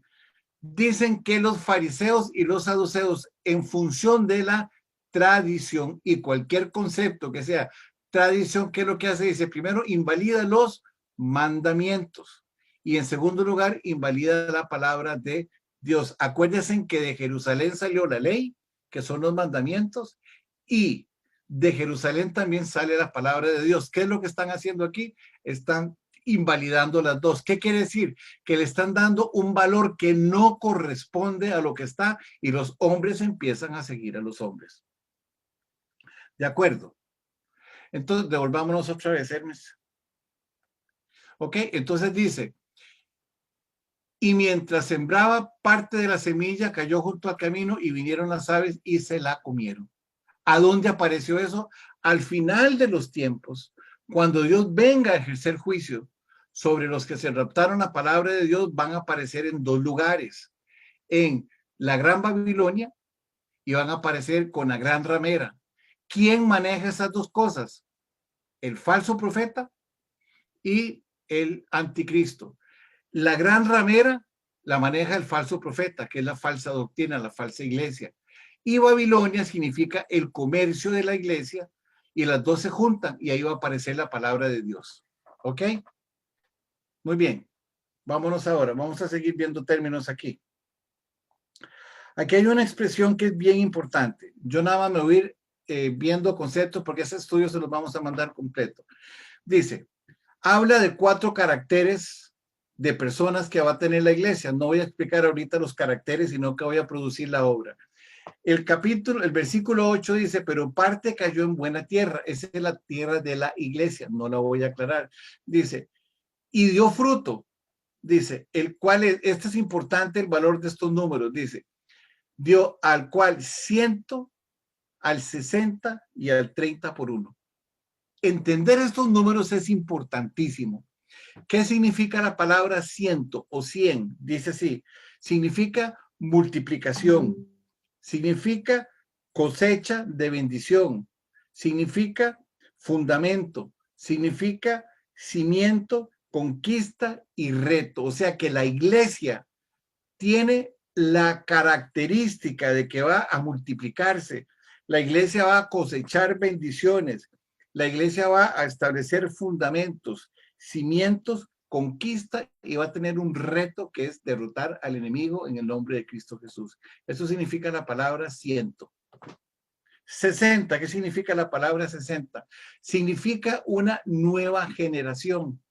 dicen que los fariseos y los saduceos, en función de la tradición y cualquier concepto que sea tradición, ¿qué es lo que hace? Dice, primero, invalida los mandamientos y en segundo lugar, invalida la palabra de Dios. Acuérdense que de Jerusalén salió la ley, que son los mandamientos, y de Jerusalén también sale la palabra de Dios. ¿Qué es lo que están haciendo aquí? Están invalidando las dos. ¿Qué quiere decir? Que le están dando un valor que no corresponde a lo que está y los hombres empiezan a seguir a los hombres. ¿De acuerdo? Entonces, devolvámonos otra vez, Hermes. Ok, entonces dice, y mientras sembraba, parte de la semilla cayó junto al camino y vinieron las aves y se la comieron. ¿A dónde apareció eso? Al final de los tiempos, cuando Dios venga a ejercer juicio sobre los que se raptaron la palabra de Dios, van a aparecer en 2 lugares, en la gran Babilonia y van a aparecer con la gran ramera. ¿Quién maneja esas 2 cosas? El falso profeta y el anticristo. La gran ramera la maneja el falso profeta, que es la falsa doctrina, la falsa iglesia. Y Babilonia significa el comercio de la iglesia y las 2 se juntan y ahí va a aparecer la palabra de Dios. ¿Ok? Muy bien. Vámonos ahora. Vamos a seguir viendo términos aquí. Aquí hay una expresión que es bien importante. Yo nada más me voy a ir viendo conceptos porque ese estudio se los vamos a mandar completo. Dice, habla de 4 caracteres de personas que va a tener la iglesia. No voy a explicar ahorita los caracteres, sino que voy a producir la obra. El versículo 8 dice, pero parte cayó en buena tierra. Esa es la tierra de la iglesia. No la voy a aclarar. Dice, y dio fruto. Dice, este es importante el valor de estos números. Dice, dio al cual 100, al 60 y al 30 por 1. Entender estos números es importantísimo. ¿Qué significa la palabra 100 o 100? Dice así, significa multiplicación, significa cosecha de bendición, significa fundamento, significa cimiento, conquista y reto. O sea que la iglesia tiene la característica de que va a multiplicarse. La iglesia va a cosechar bendiciones. La iglesia va a establecer fundamentos, cimientos, conquista y va a tener un reto que es derrotar al enemigo en el nombre de Cristo Jesús. Eso significa la palabra 100. 60, ¿qué significa la palabra 60? Significa una nueva generación.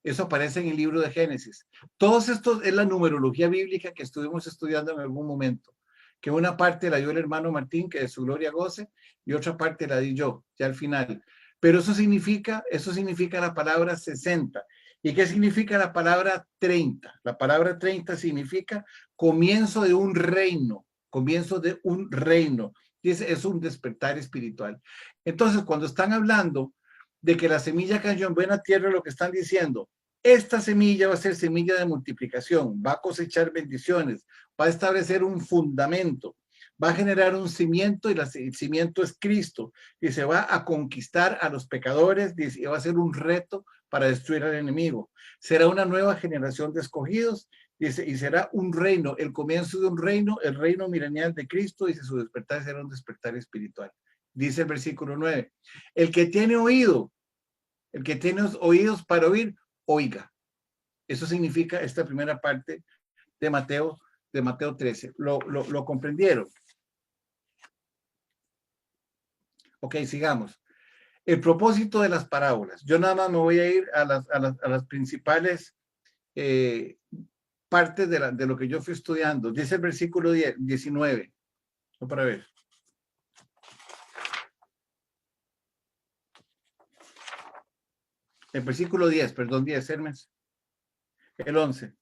Eso aparece en el libro de Génesis. Todos estos es la numerología bíblica que estuvimos estudiando en algún momento, que una parte la dio el hermano Martín, que de su gloria goce, y otra parte la di yo, ya al final. Pero eso significa la palabra 60. ¿Y qué significa la palabra 30? La palabra 30 significa comienzo de un reino, comienzo de un reino. Y es un despertar espiritual. Entonces, cuando están hablando de que la semilla cayó en buena tierra, lo que están diciendo, esta semilla va a ser semilla de multiplicación, va a cosechar bendiciones, va a establecer un fundamento, va a generar un cimiento, y el cimiento es Cristo, y se va a conquistar a los pecadores, y va a ser un reto para destruir al enemigo. Será una nueva generación de escogidos, dice, y será un reino, el comienzo de un reino, el reino milenial de Cristo, dice, su despertar será un despertar espiritual. Dice el versículo 9, el que tiene oídos para oír, oiga. Eso significa esta primera parte de Mateo 13. ¿Lo comprendieron? Ok, sigamos. El propósito de las parábolas. Yo nada más me voy a ir a las principales partes de lo que yo fui estudiando. Dice el versículo 19. Para ver. El versículo 10, perdón, 10, Hermes. El 11.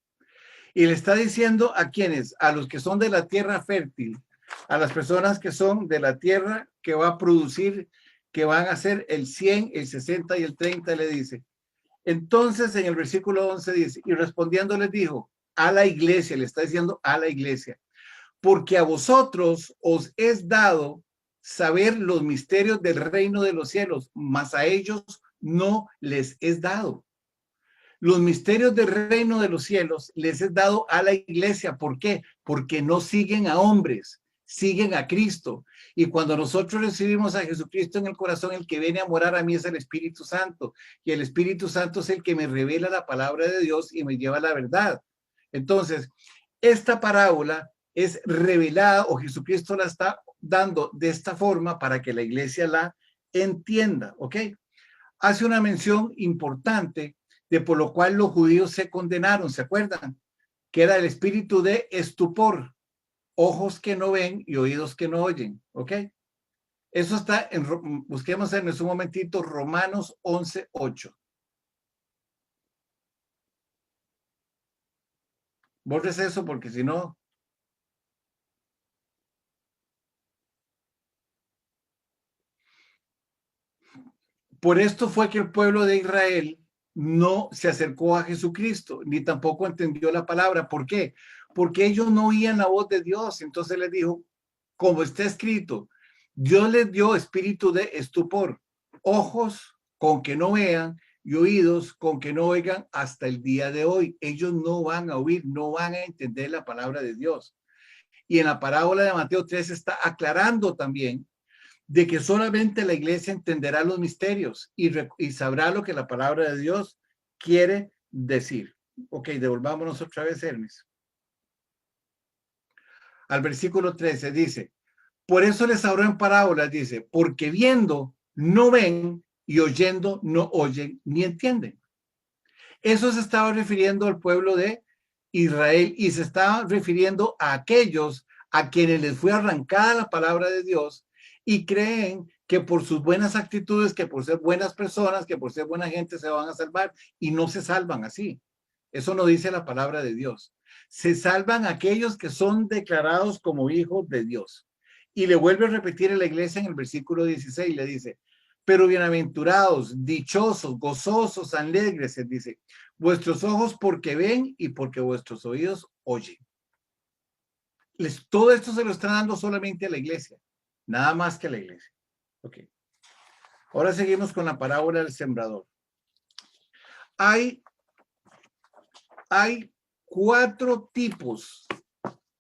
Y le está diciendo a quienes, a los que son de la tierra fértil, a las personas que son de la tierra que va a producir, que van a ser el 100, el 60 y el 30, le dice. Entonces en el versículo 11 dice, y respondiendo les dijo, a la iglesia, le está diciendo a la iglesia, porque a vosotros os es dado saber los misterios del reino de los cielos, mas a ellos no les es dado. Los misterios del reino de los cielos les es dado a la iglesia. ¿Por qué? Porque no siguen a hombres, siguen a Cristo. Y cuando nosotros recibimos a Jesucristo en el corazón, el que viene a morar a mí es el Espíritu Santo. Y el Espíritu Santo es el que me revela la palabra de Dios y me lleva a la verdad. Entonces, esta parábola es revelada, o Jesucristo la está dando de esta forma para que la iglesia la entienda, ¿ok? Hace una mención importante de por lo cual los judíos se condenaron, ¿se acuerdan? Que era el espíritu de estupor, ojos que no ven y oídos que no oyen, ¿ok? Eso está busquemos en un momentito, Romanos 11:8. Borres eso porque si no... Por esto fue que el pueblo de Israel no se acercó a Jesucristo, ni tampoco entendió la palabra. ¿Por qué? Porque ellos no oían la voz de Dios. Entonces les dijo, como está escrito, Dios les dio espíritu de estupor, ojos con que no vean y oídos con que no oigan hasta el día de hoy. Ellos no van a oír, no van a entender la palabra de Dios. Y en la parábola de Mateo 3 está aclarando también de que solamente la iglesia entenderá los misterios y sabrá lo que la palabra de Dios quiere decir. Ok, devolvámonos otra vez, Hermes. Al versículo 13 dice, por eso les habló en parábolas, dice, porque viendo no ven y oyendo no oyen ni entienden. Eso se estaba refiriendo al pueblo de Israel y se estaba refiriendo a aquellos a quienes les fue arrancada la palabra de Dios y creen que por sus buenas actitudes, que por ser buenas personas, que por ser buena gente se van a salvar, y no se salvan así. Eso no dice la palabra de Dios. Se salvan aquellos que son declarados como hijos de Dios. Y le vuelve a repetir en la iglesia en el versículo 16, le dice, pero bienaventurados, dichosos, gozosos, alegres, dice, vuestros ojos porque ven y porque vuestros oídos oyen. Todo esto se lo está dando solamente a la iglesia. Nada más que la iglesia. Ok. Ahora seguimos con la parábola del sembrador. Hay 4 tipos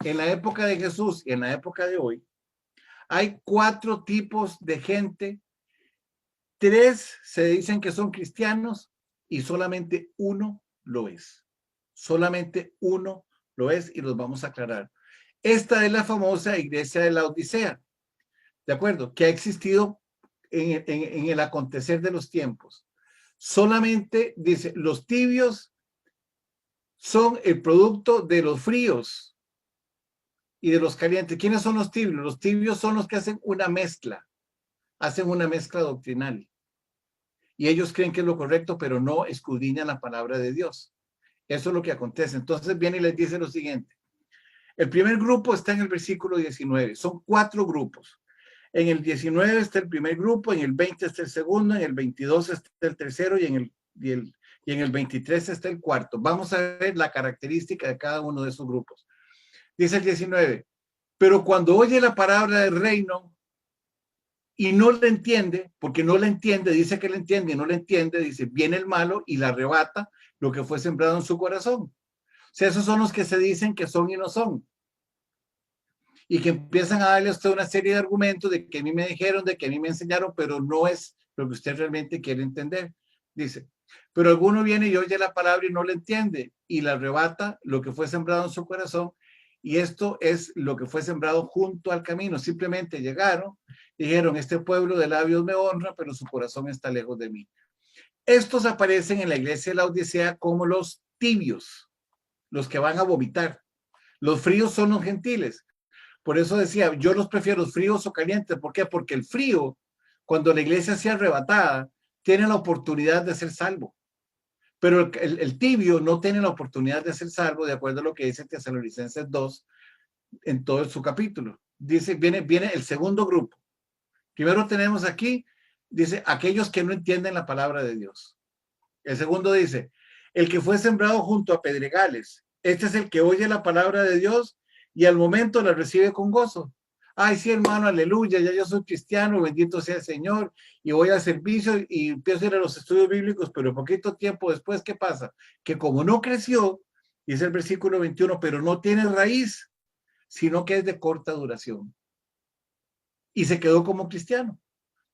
en la época de Jesús y en la época de hoy. Hay 4 tipos de gente. 3 se dicen que son cristianos y solamente 1 lo es. Solamente 1 lo es y los vamos a aclarar. Esta es la famosa iglesia de la Odisea. ¿De acuerdo? Que ha existido en el acontecer de los tiempos. solamente, dice, los tibios son el producto de los fríos y de los calientes. ¿Quiénes son los tibios? Los tibios son los que hacen una mezcla doctrinal. Y ellos creen que es lo correcto, pero no escudriñan la palabra de Dios. Eso es lo que acontece. Entonces viene y les dice lo siguiente. El primer grupo está en el versículo 19. Son 4 grupos. En el 19 está el primer grupo, en el 20 está el segundo, en el 22 está el tercero y en el 23 está el cuarto. Vamos a ver la característica de cada uno de esos grupos. Dice el 19, pero cuando oye la palabra del reino y no la entiende, porque no la entiende, dice que la entiende y no la entiende, dice, viene el malo y la arrebata lo que fue sembrado en su corazón. O sea, esos son los que se dicen que son y no son. Y que empiezan a darle a usted una serie de argumentos de que a mí me dijeron, de que a mí me enseñaron, pero no es lo que usted realmente quiere entender. Dice, pero alguno viene y oye la palabra y no la entiende y la arrebata lo que fue sembrado en su corazón. Y esto es lo que fue sembrado junto al camino. Simplemente llegaron, dijeron, este pueblo de labios me honra, pero su corazón está lejos de mí. Estos aparecen en la iglesia de la Odisea como los tibios, los que van a vomitar. Los fríos son los gentiles. Por eso decía, yo los prefiero fríos o calientes. ¿Por qué? Porque el frío, cuando la iglesia sea arrebatada, tiene la oportunidad de ser salvo. Pero el tibio no tiene la oportunidad de ser salvo, de acuerdo a lo que dice Tesalonicenses 2 en todo su capítulo. Dice, viene el segundo grupo. Primero tenemos aquí, dice, aquellos que no entienden la palabra de Dios. El segundo dice, el que fue sembrado junto a pedregales. Este es el que oye la palabra de Dios y al momento la recibe con gozo. Ay, sí, hermano, aleluya, ya yo soy cristiano, bendito sea el Señor, y voy al servicio y empiezo a ir a los estudios bíblicos, pero poquito tiempo después, ¿qué pasa? Que como no creció, dice el versículo 21, pero no tiene raíz, sino que es de corta duración. Y se quedó como cristiano.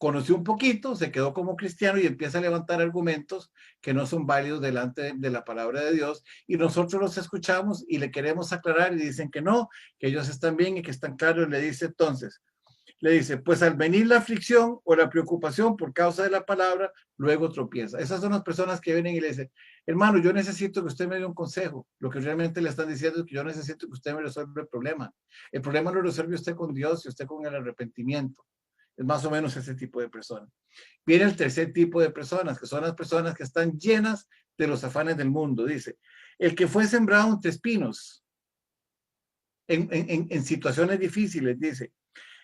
Conoció un poquito, se quedó como cristiano y empieza a levantar argumentos que no son válidos delante de la palabra de Dios, y nosotros los escuchamos y le queremos aclarar y dicen que no, que ellos están bien y que están claros. Le dice entonces, pues al venir la aflicción o la preocupación por causa de la palabra, luego tropieza. Esas son las personas que vienen y le dicen, hermano, yo necesito que usted me dé un consejo. Lo que realmente le están diciendo es que yo necesito que usted me resuelva el problema. El problema lo resuelve usted con Dios y usted con el arrepentimiento. Es más o menos ese tipo de personas. Viene el tercer tipo de personas, que son las personas que están llenas de los afanes del mundo. Dice, el que fue sembrado entre espinos, en situaciones difíciles, dice,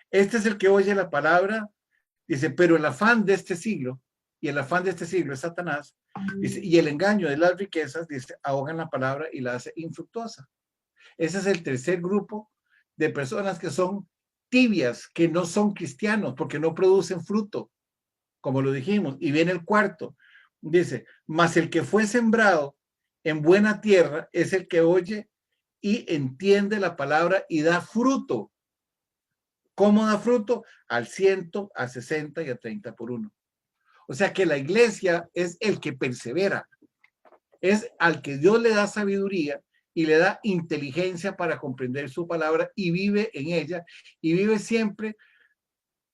este es el que oye la palabra, dice, pero el afán de este siglo, y el afán de este siglo es Satanás, dice, y el engaño de las riquezas, dice, ahogan la palabra y la hace infructuosa. Ese es el tercer grupo de personas que son tibias, que no son cristianos, porque no producen fruto, como lo dijimos. Y viene el cuarto, dice, mas el que fue sembrado en buena tierra es el que oye y entiende la palabra y da fruto. ¿Cómo da fruto? Al 100, a 60 y a 30 por uno. O sea que la iglesia es el que persevera, es al que Dios le da sabiduría y le da inteligencia para comprender su palabra y vive en ella, y vive siempre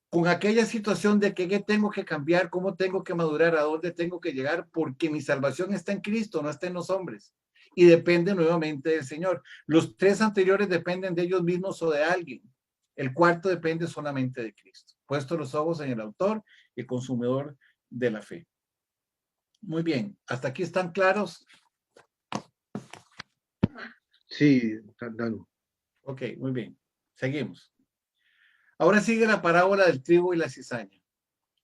con aquella situación de que qué tengo que cambiar, cómo tengo que madurar, a dónde tengo que llegar, porque mi salvación está en Cristo, no está en los hombres, y depende nuevamente del Señor. Los 3 anteriores dependen de ellos mismos o de alguien. El cuarto depende solamente de Cristo. Puesto los ojos en el autor y consumidor de la fe. Muy bien, ¿hasta aquí están claros? Sí, Dan. Ok, muy bien. Seguimos. Ahora sigue la parábola del trigo y la cizaña.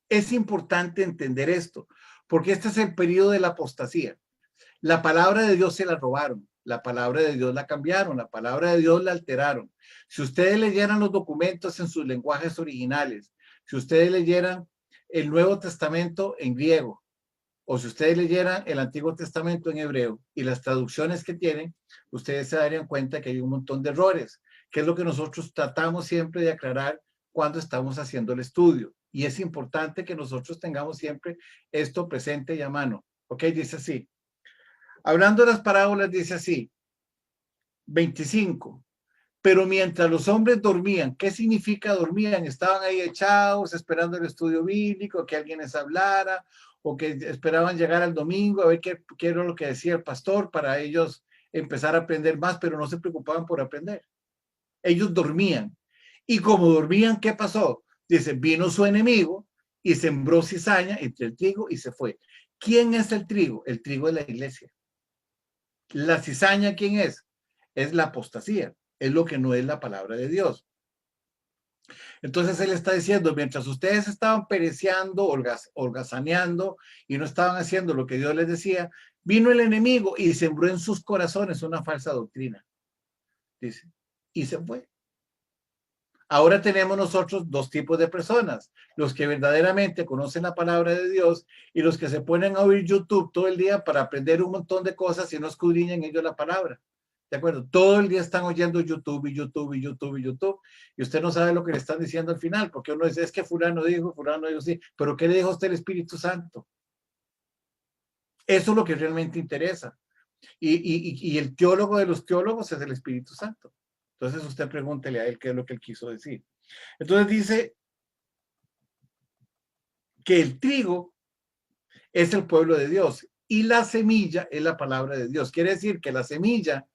Es importante entender esto, porque este es el periodo de la apostasía. La palabra de Dios se la robaron, la palabra de Dios la cambiaron, la palabra de Dios la alteraron. Si ustedes leyeran los documentos en sus lenguajes originales, si ustedes leyeran el Nuevo Testamento en griego, o si ustedes leyeran el Antiguo Testamento en hebreo y las traducciones que tienen, ustedes se darían cuenta que hay un montón de errores, que es lo que nosotros tratamos siempre de aclarar cuando estamos haciendo el estudio. Y es importante que nosotros tengamos siempre esto presente y a mano. Ok, dice así. Hablando de las parábolas, dice así, 25. Pero mientras los hombres dormían, ¿qué significa dormían? Estaban ahí echados, esperando el estudio bíblico, que alguien les hablara, o que esperaban llegar al domingo a ver qué era lo que decía el pastor para ellos empezar a aprender más, pero no se preocupaban por aprender. Ellos dormían. Y como dormían, ¿qué pasó? Dice, vino su enemigo y sembró cizaña entre el trigo y se fue. ¿Quién es el trigo? El trigo de la iglesia. La cizaña, ¿quién es? Es la apostasía. Es lo que no es la palabra de Dios. Entonces él está diciendo, mientras ustedes estaban pereciendo, holgazaneando y no estaban haciendo lo que Dios les decía, vino el enemigo y sembró en sus corazones una falsa doctrina. Dice, y se fue. Ahora tenemos nosotros dos tipos de personas, los que verdaderamente conocen la palabra de Dios y los que se ponen a oír YouTube todo el día para aprender un montón de cosas y no escudriñan ellos la palabra. ¿De acuerdo? Todo el día están oyendo YouTube y YouTube y YouTube y YouTube y usted no sabe lo que le están diciendo al final, porque uno dice, es que fulano dijo, sí, pero ¿qué le dijo a usted el Espíritu Santo? Eso es lo que realmente interesa. Y el teólogo de los teólogos es el Espíritu Santo. Entonces usted pregúntele a él qué es lo que él quiso decir. Entonces dice que el trigo es el pueblo de Dios y la semilla es la palabra de Dios. Quiere decir que la semilla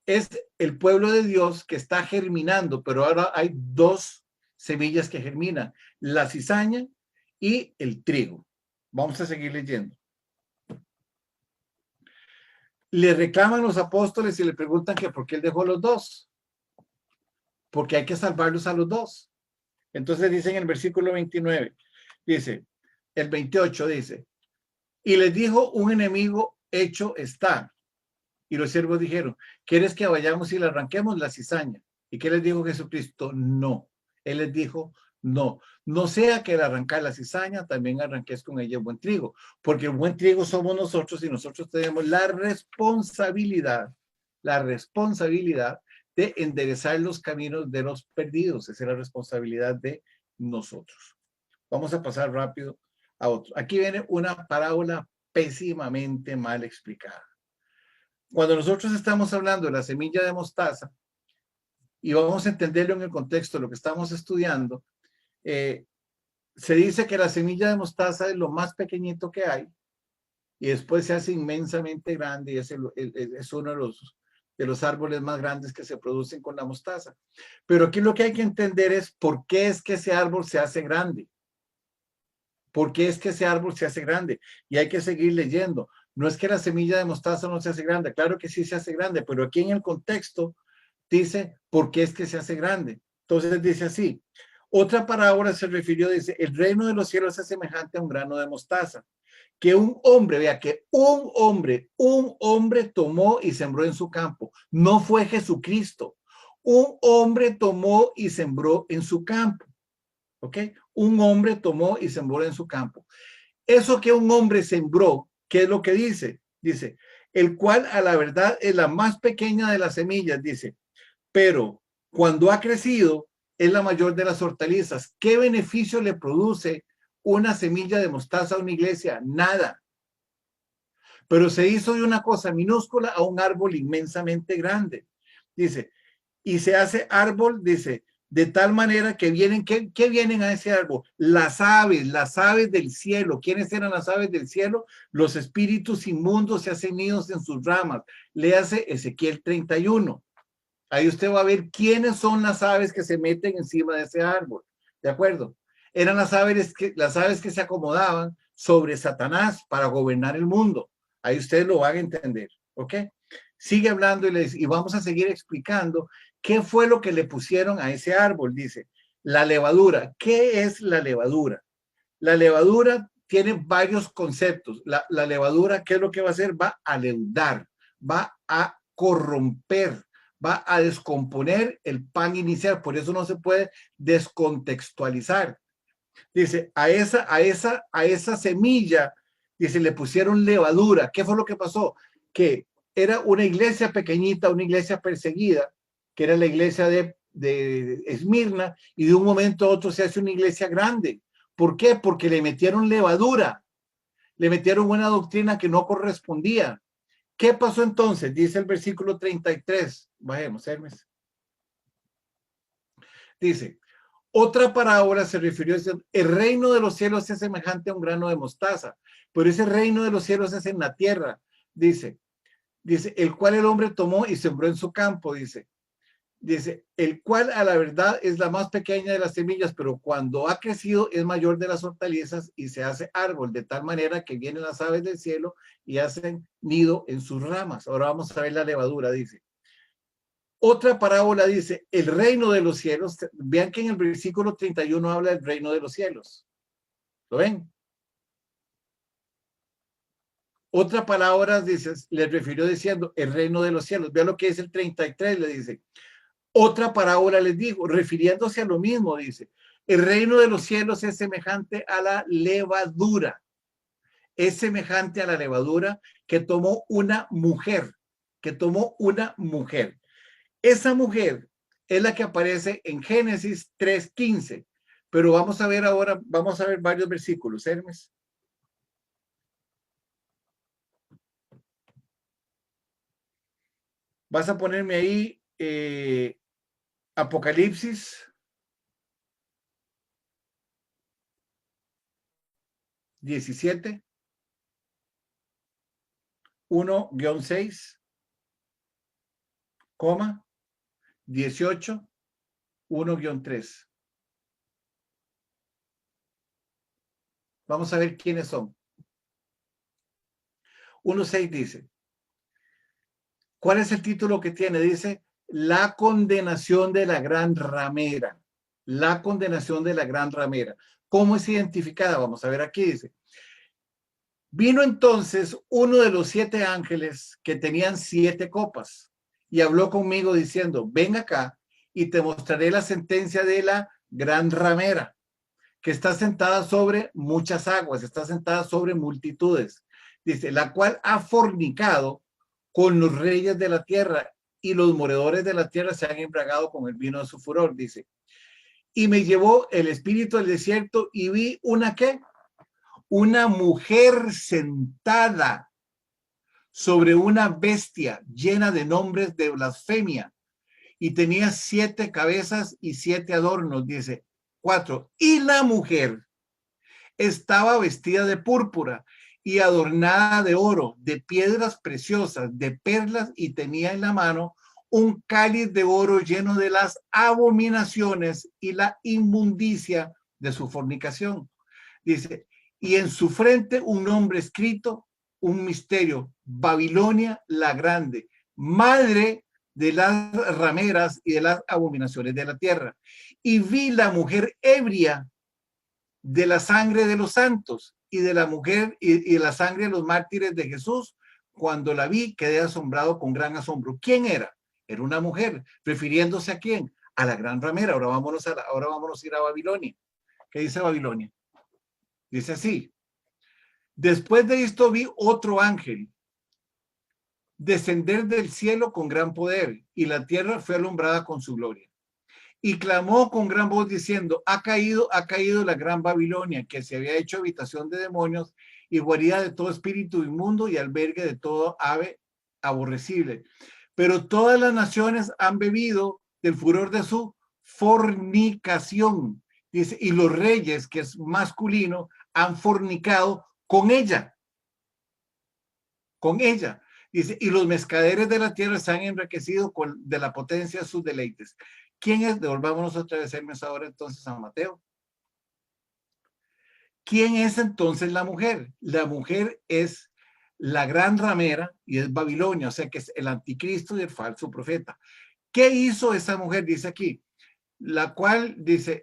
es el pueblo de Dios que está germinando, pero ahora hay dos semillas que germinan, la cizaña y el trigo. Vamos a seguir leyendo. Le reclaman los apóstoles y le preguntan que por qué él dejó los dos. Porque hay que salvarlos a los dos. Entonces dice en el versículo 29, dice, el 28 dice, y les dijo un enemigo hecho está. Y los siervos dijeron, ¿quieres que vayamos y le arranquemos la cizaña? ¿Y qué les dijo Jesucristo? No. Él les dijo, no. No sea que al arrancar la cizaña también arranques con ella el buen trigo, porque el buen trigo somos nosotros y nosotros tenemos la responsabilidad de enderezar los caminos de los perdidos. Esa es la responsabilidad de nosotros. Vamos a pasar rápido a otro. Aquí viene una parábola pésimamente mal explicada. Cuando nosotros estamos hablando de la semilla de mostaza, y vamos a entenderlo en el contexto de lo que estamos estudiando, se dice que la semilla de mostaza es lo más pequeñito que hay, y después se hace inmensamente grande, y es uno de los árboles más grandes que se producen con la mostaza. Pero aquí lo que hay que entender es por qué es que ese árbol se hace grande. ¿Por qué es que ese árbol se hace grande? Y hay que seguir leyendo. No es que la semilla de mostaza no se hace grande, claro que sí se hace grande, pero aquí en el contexto dice por qué es que se hace grande. Entonces dice así, otra parábola se refirió, dice, el reino de los cielos es semejante a un grano de mostaza, que un hombre, vea que un hombre tomó y sembró en su campo. No fue Jesucristo. Un hombre tomó y sembró en su campo. ¿Ok? Un hombre tomó y sembró en su campo. Eso que un hombre sembró, ¿qué es lo que dice? Dice, el cual a la verdad es la más pequeña de las semillas, dice, pero cuando ha crecido es la mayor de las hortalizas. ¿Qué beneficio le produce una semilla de mostaza a una iglesia? Nada. Pero se hizo de una cosa minúscula a un árbol inmensamente grande. Dice, y se hace árbol, dice, de tal manera que vienen, ¿qué vienen a ese árbol? Las aves del cielo. ¿Quiénes eran las aves del cielo? Los espíritus inmundos se hacen nidos en sus ramas. Léase Ezequiel 31. Ahí usted va a ver quiénes son las aves que se meten encima de ese árbol. ¿De acuerdo? Eran las aves que se acomodaban sobre Satanás para gobernar el mundo. Ahí ustedes lo van a entender. ¿Ok? Sigue hablando y vamos a seguir explicando qué fue lo que le pusieron a ese árbol. Dice, la levadura. ¿Qué es la levadura? La levadura tiene varios conceptos. La levadura, ¿qué es lo que va a hacer? Va a leudar, va a corromper, va a descomponer el pan inicial. Por eso no se puede descontextualizar. Dice, a esa semilla, dice, le pusieron levadura. ¿Qué fue lo que pasó? Que era una iglesia pequeñita, una iglesia perseguida, que era la iglesia de Esmirna, y de un momento a otro se hace una iglesia grande. ¿Por qué? Porque le metieron levadura, le metieron una doctrina que no correspondía. ¿Qué pasó entonces? Dice el versículo 33. Bajemos, Hermes. Dice, Otra parábola se refirió a decir, el reino de los cielos es semejante a un grano de mostaza, pero ese reino de los cielos es en la tierra, dice, el cual el hombre tomó y sembró en su campo, dice, el cual a la verdad es la más pequeña de las semillas, pero cuando ha crecido es mayor de las hortalizas y se hace árbol, de tal manera que vienen las aves del cielo y hacen nido en sus ramas. Ahora vamos a ver la levadura, dice. Otra parábola dice, el reino de los cielos, vean que en el versículo 31 habla del reino de los cielos. ¿Lo ven? Otra palabra dice, le refirió diciendo el reino de los cielos. Vean lo que es el 33, le dice. Otra parábola les digo, refiriéndose a lo mismo, dice, el reino de los cielos es semejante a la levadura. Es semejante a la levadura que tomó una mujer, Esa mujer es la que aparece en Génesis 3:15, pero vamos a ver ahora, vamos a ver varios versículos, Hermes. Vas a ponerme ahí Apocalipsis 17, 1-6, 18, 1-3. Vamos a ver quiénes son. 1:6 dice, ¿cuál es el título que tiene? Dice, la condenación de la gran ramera. La condenación de la gran ramera. ¿Cómo es identificada? Vamos a ver aquí, dice. Vino entonces uno de los 7 ángeles que tenían 7 copas y habló conmigo diciendo, ven acá y te mostraré la sentencia de la gran ramera, que está sentada sobre muchas aguas, está sentada sobre multitudes. Dice, la cual ha fornicado con los reyes de la tierra y los moradores de la tierra se han embriagado con el vino de su furor, dice. Y me llevó el espíritu al desierto y vi una ¿qué? Una mujer sentada sobre una bestia llena de nombres de blasfemia y tenía 7 cabezas y 7 adornos, dice 4. Y la mujer estaba vestida de púrpura y adornada de oro, de piedras preciosas, de perlas, y tenía en la mano un cáliz de oro lleno de las abominaciones y la inmundicia de su fornicación. Dice, y en su frente un nombre escrito, un misterio, Babilonia la Grande, madre de las rameras y de las abominaciones de la tierra. Y vi la mujer ebria de la sangre de los santos y de la mujer y de la sangre de los mártires de Jesús. Cuando la vi, quedé asombrado con gran asombro. ¿Quién era? Era una mujer, refiriéndose a quién, a la gran ramera. Ahora vámonos a ir a Babilonia. ¿Qué dice Babilonia? Dice así: después de esto vi otro ángel descender del cielo con gran poder, y la tierra fue alumbrada con su gloria. Y clamó con gran voz diciendo, ha caído la gran Babilonia, que se había hecho habitación de demonios y guarida de todo espíritu inmundo y albergue de todo ave aborrecible. Pero todas las naciones han bebido del furor de su fornicación. Dice, y los reyes, que es masculino, han fornicado con ella. Con ella. Dice, y los mercaderes de la tierra se han enriquecido de la potencia de sus deleites. ¿Quién es? Devolvámonos otra vez Hermes ahora entonces a Mateo. ¿Quién es entonces la mujer? La mujer es la gran ramera y es Babilonia, o sea que es el anticristo y el falso profeta. ¿Qué hizo esa mujer? Dice aquí, la cual dice,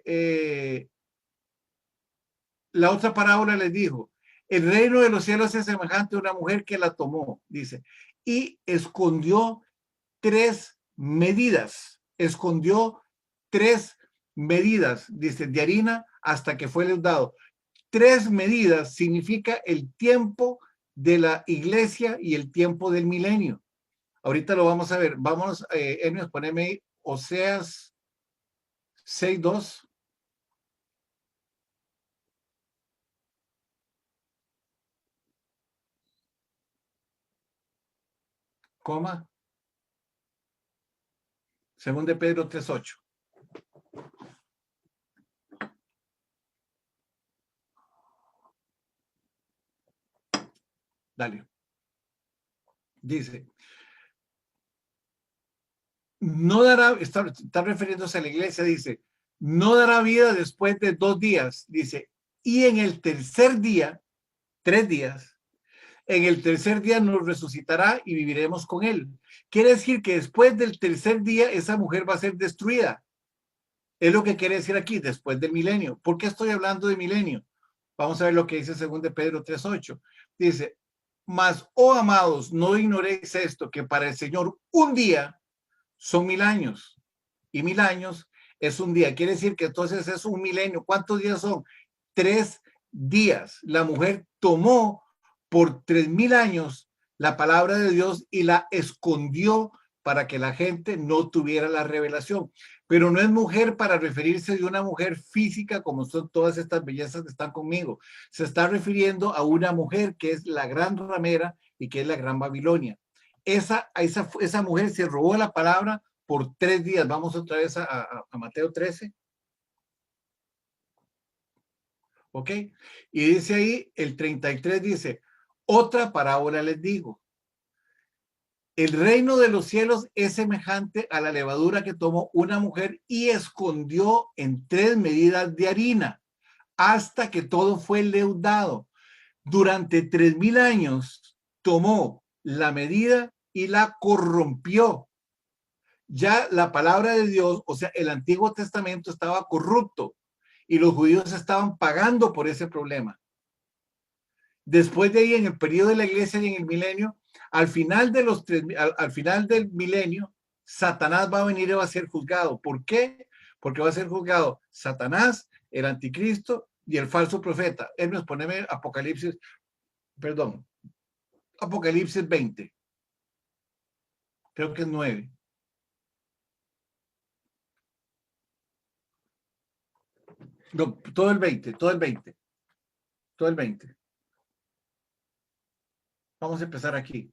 la otra parábola les dijo, el reino de los cielos es semejante a una mujer que la tomó, dice, y escondió 3 medidas, dice, de harina hasta que fue dado. 3 medidas significa el tiempo de la iglesia y el tiempo del milenio. Ahorita lo vamos a ver. Vámonos, Hermes, poneme ahí, Oseas 6:2. Coma. Según de Pedro 3:8. Dale. Dice, no dará, está refiriéndose a la iglesia, dice, no dará vida después de 2 días, dice, y en el tercer día, 3 días, en el tercer día nos resucitará y viviremos con él. Quiere decir que después del tercer día esa mujer va a ser destruida. Es lo que quiere decir aquí, después del milenio. ¿Por qué estoy hablando de milenio? Vamos a ver lo que dice 2 de Pedro 3:8. Dice, mas, oh amados, no ignoréis esto, que para el Señor un día son 1000 años. Y 1000 años es un día. Quiere decir que entonces es un milenio. ¿Cuántos días son? 3 días. La mujer tomó por 3000 años la palabra de Dios y la escondió para que la gente no tuviera la revelación. Pero no es mujer para referirse de una mujer física como son todas estas bellezas que están conmigo. Se está refiriendo a una mujer que es la gran ramera y que es la gran Babilonia. Esa mujer se robó la palabra por 3 días. Vamos otra vez a Mateo 13. ¿Ok? Y dice ahí, el 33 dice, otra parábola les digo. El reino de los cielos es semejante a la levadura que tomó una mujer y escondió en 3 medidas de harina hasta que todo fue leudado. Durante 3000 años tomó la medida y la corrompió. Ya la palabra de Dios, o sea, el Antiguo Testamento estaba corrupto y los judíos estaban pagando por ese problema. Después de ahí, en el periodo de la iglesia y en el milenio, al final del milenio, Satanás va a venir y va a ser juzgado. ¿Por qué? Porque va a ser juzgado Satanás, el anticristo y el falso profeta. Él nos pone Apocalipsis 20. Creo que es 9. No, todo el 20. Vamos a empezar aquí.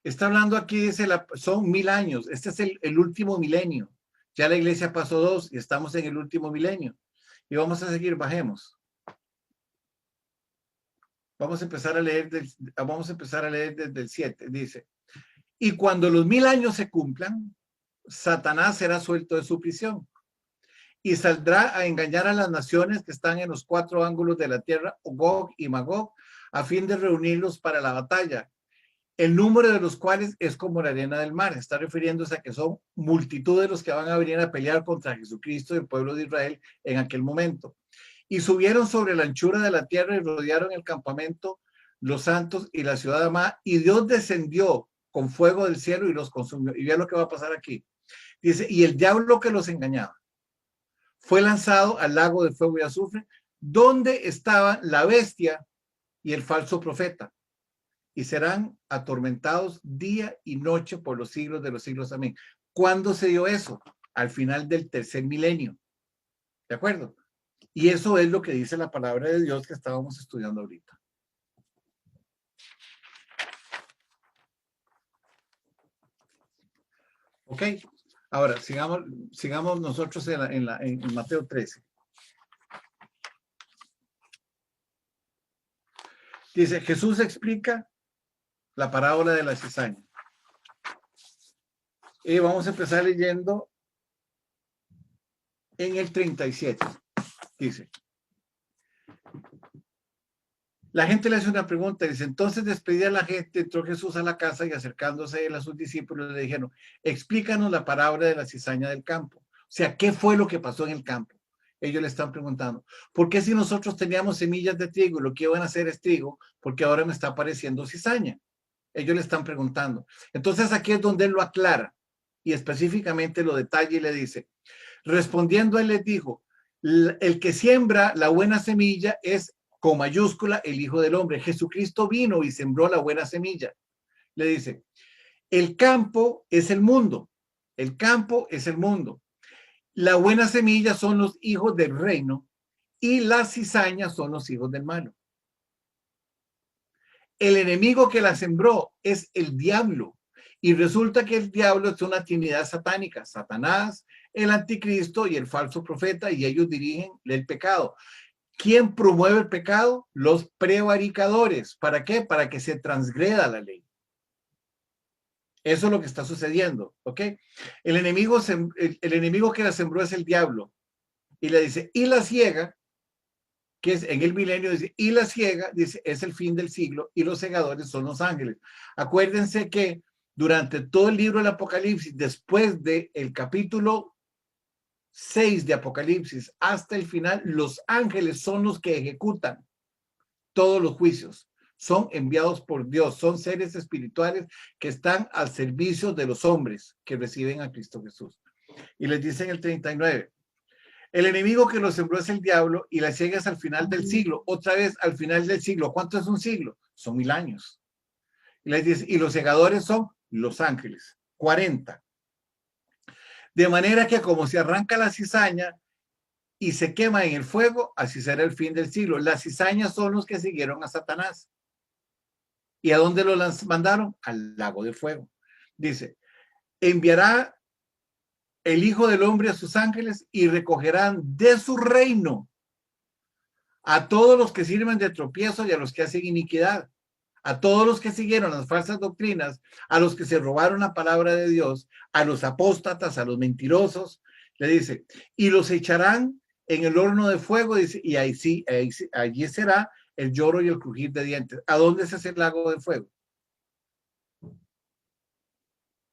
Está hablando aquí, dice, son 1000 años. Este es el último milenio. Ya la iglesia pasó 2 y estamos en el último milenio. Y vamos a seguir, bajemos. Vamos a empezar a leer desde el 7. Dice, y cuando los 1000 años se cumplan, Satanás será suelto de su prisión y saldrá a engañar a las naciones que están en los 4 ángulos de la tierra, Gog y Magog, a fin de reunirlos para la batalla, el número de los cuales es como la arena del mar. Está refiriéndose a que son multitud de los que van a venir a pelear contra Jesucristo y el pueblo de Israel en aquel momento. Y subieron sobre la anchura de la tierra y rodearon el campamento, los santos y la ciudad amada, y Dios descendió con fuego del cielo y los consumió. Y vean lo que va a pasar aquí. Dice, y el diablo que los engañaba fue lanzado al lago de fuego y azufre, donde estaban la bestia y el falso profeta, y serán atormentados día y noche por los siglos de los siglos. Amén. ¿Cuándo se dio eso? Al final del tercer milenio. ¿De acuerdo? Y eso es lo que dice la palabra de Dios que estábamos estudiando ahorita. Ok. Ahora, sigamos nosotros en Mateo 13. Dice, Jesús explica la parábola de la cizaña. Y vamos a empezar leyendo en el 37. Dice, la gente le hace una pregunta, dice, entonces despedida la gente, entró Jesús a la casa y acercándose a sus discípulos le dijeron, explícanos la parábola de la cizaña del campo. O sea, ¿qué fue lo que pasó en el campo? Ellos le están preguntando, ¿por qué si nosotros teníamos semillas de trigo y lo que iban a hacer es trigo, porque ahora me está apareciendo cizaña? Ellos le están preguntando. Entonces aquí es donde él lo aclara y específicamente lo detalla y le dice, respondiendo él les dijo, el que siembra la buena semilla es con mayúscula el Hijo del Hombre. Jesucristo vino y sembró la buena semilla. Le dice, el campo es el mundo. El campo es el mundo. La buena semilla son los hijos del reino y las cizañas son los hijos del malo. El enemigo que la sembró es el diablo. Y resulta que el diablo es una trinidad satánica. Satanás, el anticristo y el falso profeta, y ellos dirigen el pecado. ¿Quién promueve el pecado? Los prevaricadores. ¿Para qué? Para que se transgreda la ley. Eso es lo que está sucediendo, ¿ok? El enemigo que la sembró es el diablo. Y le dice, y la ciega, que es en el milenio, dice, y la ciega, dice, es el fin del siglo, y los segadores son los ángeles. Acuérdense que durante todo el libro del Apocalipsis, después del capítulo 6 de Apocalipsis hasta el final, los ángeles son los que ejecutan todos los juicios. Son enviados por Dios, son seres espirituales que están al servicio de los hombres que reciben a Cristo Jesús. Y les dice en el 39, el enemigo que los sembró es el diablo y la ciega es al final del siglo. Otra vez al final del siglo. ¿Cuánto es un siglo? Son 1000 años. Y les dice, y los segadores son los ángeles, 40. De manera que como se arranca la cizaña y se quema en el fuego, así será el fin del siglo. Las cizañas son los que siguieron a Satanás. ¿Y a dónde lo mandaron? Al lago de fuego. Dice, enviará el Hijo del Hombre a sus ángeles y recogerán de su reino a todos los que sirven de tropiezo y a los que hacen iniquidad, a todos los que siguieron las falsas doctrinas, a los que se robaron la palabra de Dios, a los apóstatas, a los mentirosos, le dice, y los echarán en el horno de fuego, dice, y allí será el lloro y el crujir de dientes. ¿A dónde se hace el lago de fuego?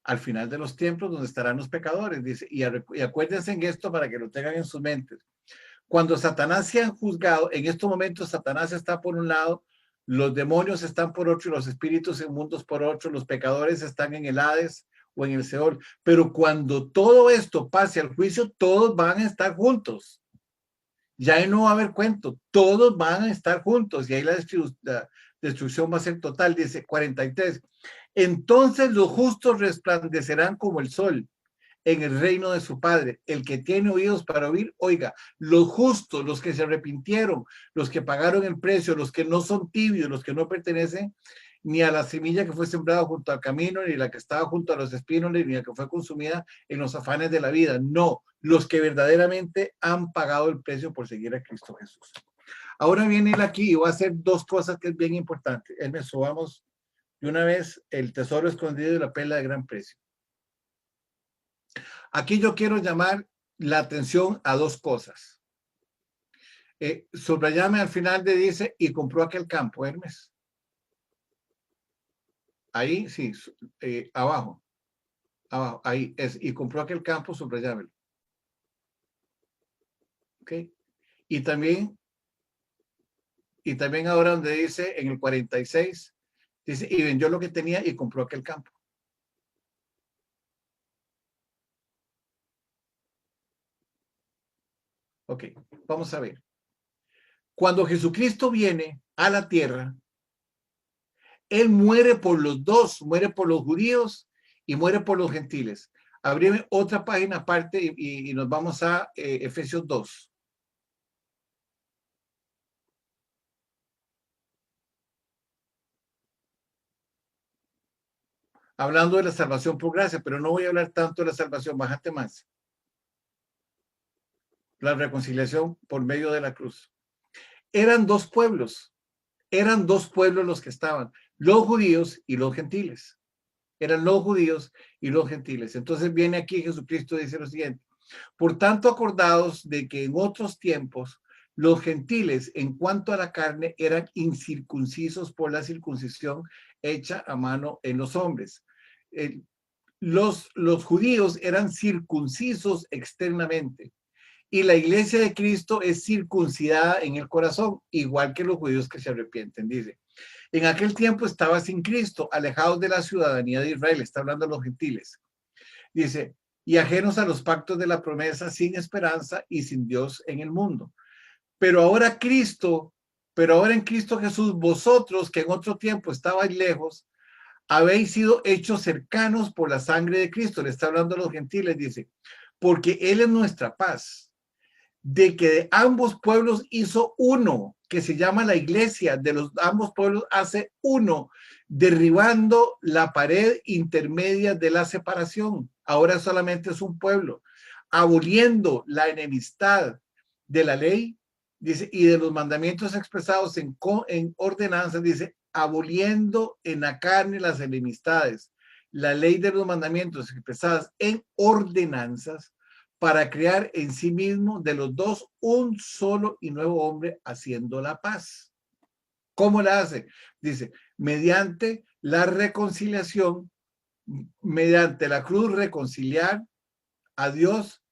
Al final de los tiempos, donde estarán los pecadores, dice, y acuérdense en esto para que lo tengan en sus mentes. Cuando Satanás sea juzgado, en estos momentos Satanás está por un lado, los demonios están por otro, los espíritus inmundos por otro, los pecadores están en el Hades o en el Seol. Pero cuando todo esto pase al juicio, todos van a estar juntos. Ya ahí no va a haber cuento, todos van a estar juntos y ahí la destrucción va a ser total, dice 43. Entonces los justos resplandecerán como el sol en el reino de su Padre. El que tiene oídos para oír, oiga. Los justos, los que se arrepintieron, los que pagaron el precio, los que no son tibios, los que no pertenecen ni a la semilla que fue sembrada junto al camino, ni la que estaba junto a los espinos, ni la que fue consumida en los afanes de la vida. No, los que verdaderamente han pagado el precio por seguir a Cristo Jesús. Ahora viene él aquí y va a hacer dos cosas que es bien importante. Él me subamos de una vez el tesoro escondido y la perla de gran precio. Aquí yo quiero llamar la atención a dos cosas. Subrayame al final de dice, y compró aquel campo, Hermes. Ahí, sí, abajo, ahí es, y compró aquel campo, subrayámelo. ¿Ok? Y también ahora donde dice, en el 46, dice, y vendió lo que tenía y compró aquel campo. Ok, vamos a ver. Cuando Jesucristo viene a la tierra, Él muere por los dos, muere por los judíos y muere por los gentiles. Abrime otra página aparte y nos vamos a Efesios 2. Hablando de la salvación por gracia, pero no voy a hablar tanto de la salvación, bájate más. La reconciliación por medio de la cruz. Eran dos pueblos los que estaban, los judíos y los gentiles. Eran los judíos y los gentiles. Entonces viene aquí Jesucristo y dice lo siguiente: por tanto, acordaos de que en otros tiempos los gentiles, en cuanto a la carne, eran incircuncisos por la circuncisión hecha a mano en los hombres. Los judíos eran circuncisos externamente. Y la iglesia de Cristo es circuncidada en el corazón, igual que los judíos que se arrepienten, dice. En aquel tiempo estaba sin Cristo, alejados de la ciudadanía de Israel, está hablando de los gentiles. Dice, y ajenos a los pactos de la promesa, sin esperanza y sin Dios en el mundo. Pero ahora en Cristo Jesús, vosotros que en otro tiempo estabais lejos, habéis sido hechos cercanos por la sangre de Cristo. Le está hablando a los gentiles, dice, porque Él es nuestra paz, de que de ambos pueblos hizo uno, que se llama la iglesia, de los ambos pueblos hace uno, derribando la pared intermedia de la separación. Ahora solamente es un pueblo, aboliendo la enemistad de la ley Dice, y de los mandamientos expresados en ordenanzas, dice, aboliendo en la carne las enemistades, la ley de los mandamientos expresadas en ordenanzas, para crear en sí mismo de los dos un solo y nuevo hombre, haciendo la paz. ¿Cómo la hace? Dice, mediante la reconciliación, mediante la cruz reconciliar a Dios,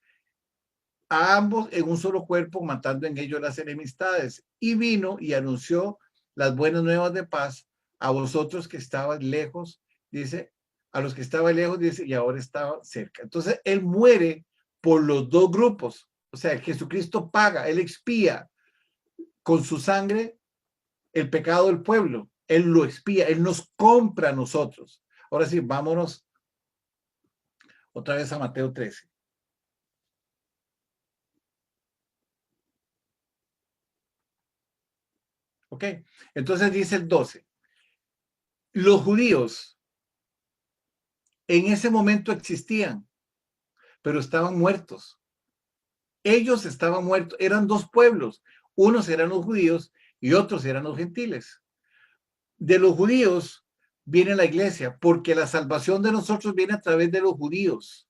a ambos en un solo cuerpo, matando en ellos las enemistades. Y vino y anunció las buenas nuevas de paz a vosotros que estaban lejos, dice, a los que estaban lejos, dice, y ahora estaban cerca. Entonces, él muere por los dos grupos. O sea, Jesucristo paga, él expía con su sangre el pecado del pueblo. Él lo expía, él nos compra a nosotros. Ahora sí, vámonos otra vez a Mateo 13. ¿Ok? Entonces dice el 12. Los judíos en ese momento existían, pero estaban muertos. Ellos estaban muertos. Eran dos pueblos. Unos eran los judíos y otros eran los gentiles. De los judíos viene la iglesia, porque la salvación de nosotros viene a través de los judíos,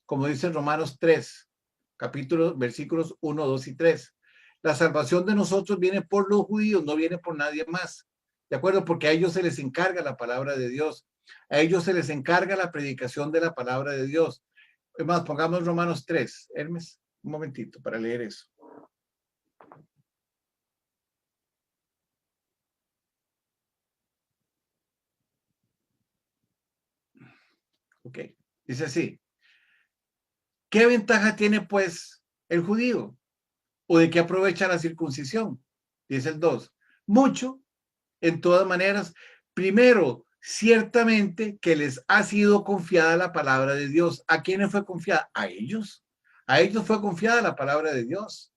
como dice Romanos 3, capítulos, versículos 1, 2 y 3. La salvación de nosotros viene por los judíos, no viene por nadie más. ¿De acuerdo? Porque a ellos se les encarga la palabra de Dios. A ellos se les encarga la predicación de la palabra de Dios. Es más, pongamos Romanos 3. Hermes, un momentito para leer eso. Ok, dice así. ¿Qué ventaja tiene pues el judío? ¿O de qué aprovecha la circuncisión? Dice el 2. Mucho, en todas maneras. Primero, ciertamente que les ha sido confiada la palabra de Dios. ¿A quiénes fue confiada? A ellos. A ellos fue confiada la palabra de Dios.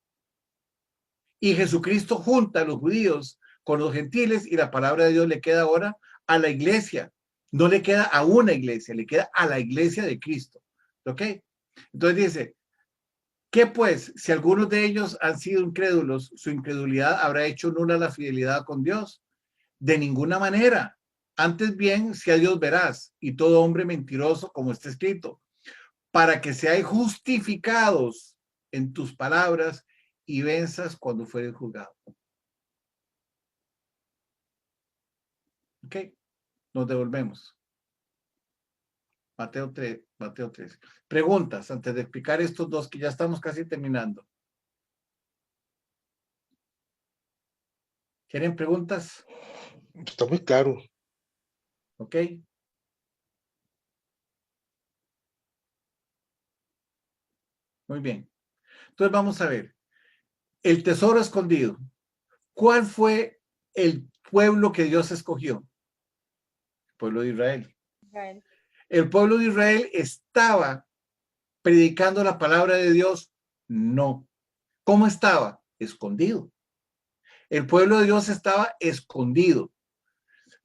Y Jesucristo junta a los judíos con los gentiles y la palabra de Dios le queda ahora a la iglesia. No le queda a una iglesia, le queda a la iglesia de Cristo. ¿Ok? Entonces dice, ¿qué pues? Si algunos de ellos han sido incrédulos, su incredulidad habrá hecho nula la fidelidad con Dios. De ninguna manera. Antes bien, si a Dios verás, y todo hombre mentiroso, como está escrito, para que seáis justificados en tus palabras y venzas cuando fueres juzgado. Ok, nos devolvemos. Mateo 3, Mateo 3. Preguntas antes de explicar estos dos que ya estamos casi terminando. ¿Quieren preguntas? Está muy claro. Ok. Muy bien. Entonces vamos a ver. El tesoro escondido. ¿Cuál fue el pueblo que Dios escogió? El pueblo de Israel. ¿El pueblo de Israel estaba predicando la palabra de Dios? No. ¿Cómo estaba? Escondido. El pueblo de Dios estaba escondido.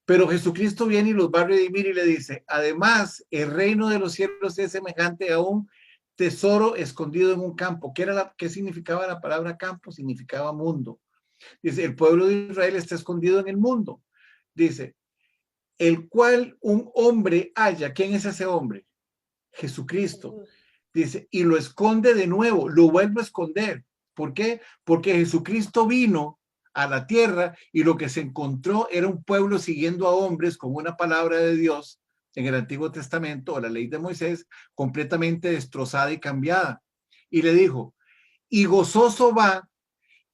Pero Jesucristo viene y los va a redimir y le dice, además, el reino de los cielos es semejante a un tesoro escondido en un campo. ¿Qué significaba la palabra campo? Significaba mundo. Dice, el pueblo de Israel está escondido en el mundo. Dice, el cual un hombre halla. ¿Quién es ese hombre? Jesucristo. Dice, y lo esconde de nuevo, lo vuelve a esconder. ¿Por qué? Porque Jesucristo vino a la tierra y lo que se encontró era un pueblo siguiendo a hombres con una palabra de Dios en el Antiguo Testamento o la ley de Moisés completamente destrozada y cambiada. Y le dijo, y gozoso va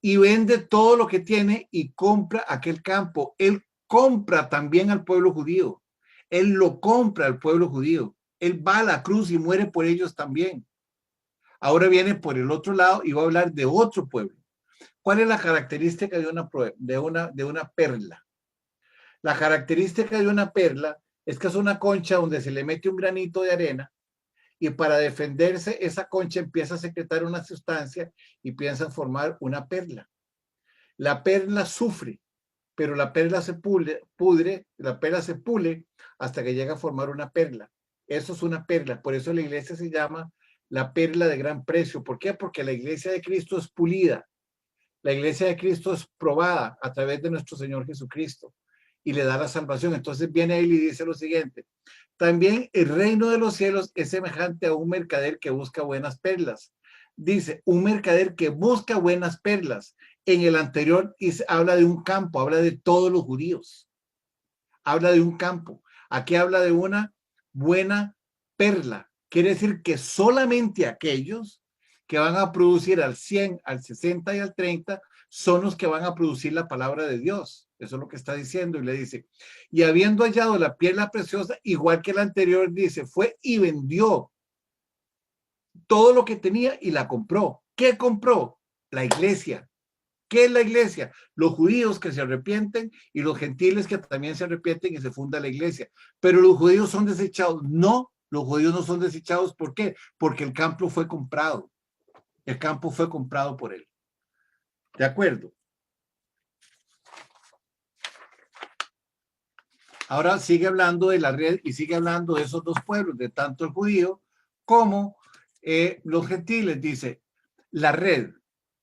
y vende todo lo que tiene y compra aquel campo. Él compra también al pueblo judío. Él lo compra al pueblo judío. Él va a la cruz y muere por ellos también. Ahora viene por el otro lado y va a hablar de otro pueblo. ¿Cuál es la característica de una perla? La característica de una perla es que es una concha donde se le mete un granito de arena y para defenderse esa concha empieza a secretar una sustancia y piensa en formar una perla. La perla sufre, pero la perla se pudre, la perla se pule hasta que llega a formar una perla. Eso es una perla, por eso la iglesia se llama la perla de gran precio. ¿Por qué? Porque la iglesia de Cristo es pulida. La iglesia de Cristo es probada a través de nuestro Señor Jesucristo y le da la salvación. Entonces viene él y dice lo siguiente: también el reino de los cielos es semejante a un mercader que busca buenas perlas. Dice, un mercader que busca buenas perlas. En el anterior habla de un campo, habla de todos los judíos. Habla de un campo. Aquí habla de una buena perla. Quiere decir que solamente aquellos que van a producir al 100, al 60 y al 30 son los que van a producir la palabra de Dios. Eso es lo que está diciendo, y le dice, y habiendo hallado la perla preciosa, igual que la anterior, dice, fue y vendió todo lo que tenía y la compró. ¿Qué compró? La iglesia. ¿Qué es la iglesia? Los judíos que se arrepienten y los gentiles que también se arrepienten y se funda la iglesia. Pero los judíos son desechados. No, los judíos no son desechados. ¿Por qué? Porque el campo fue comprado. El campo fue comprado por él. ¿De acuerdo? Ahora sigue hablando de la red y sigue hablando de esos dos pueblos, de tanto el judío como los gentiles. Dice, la red.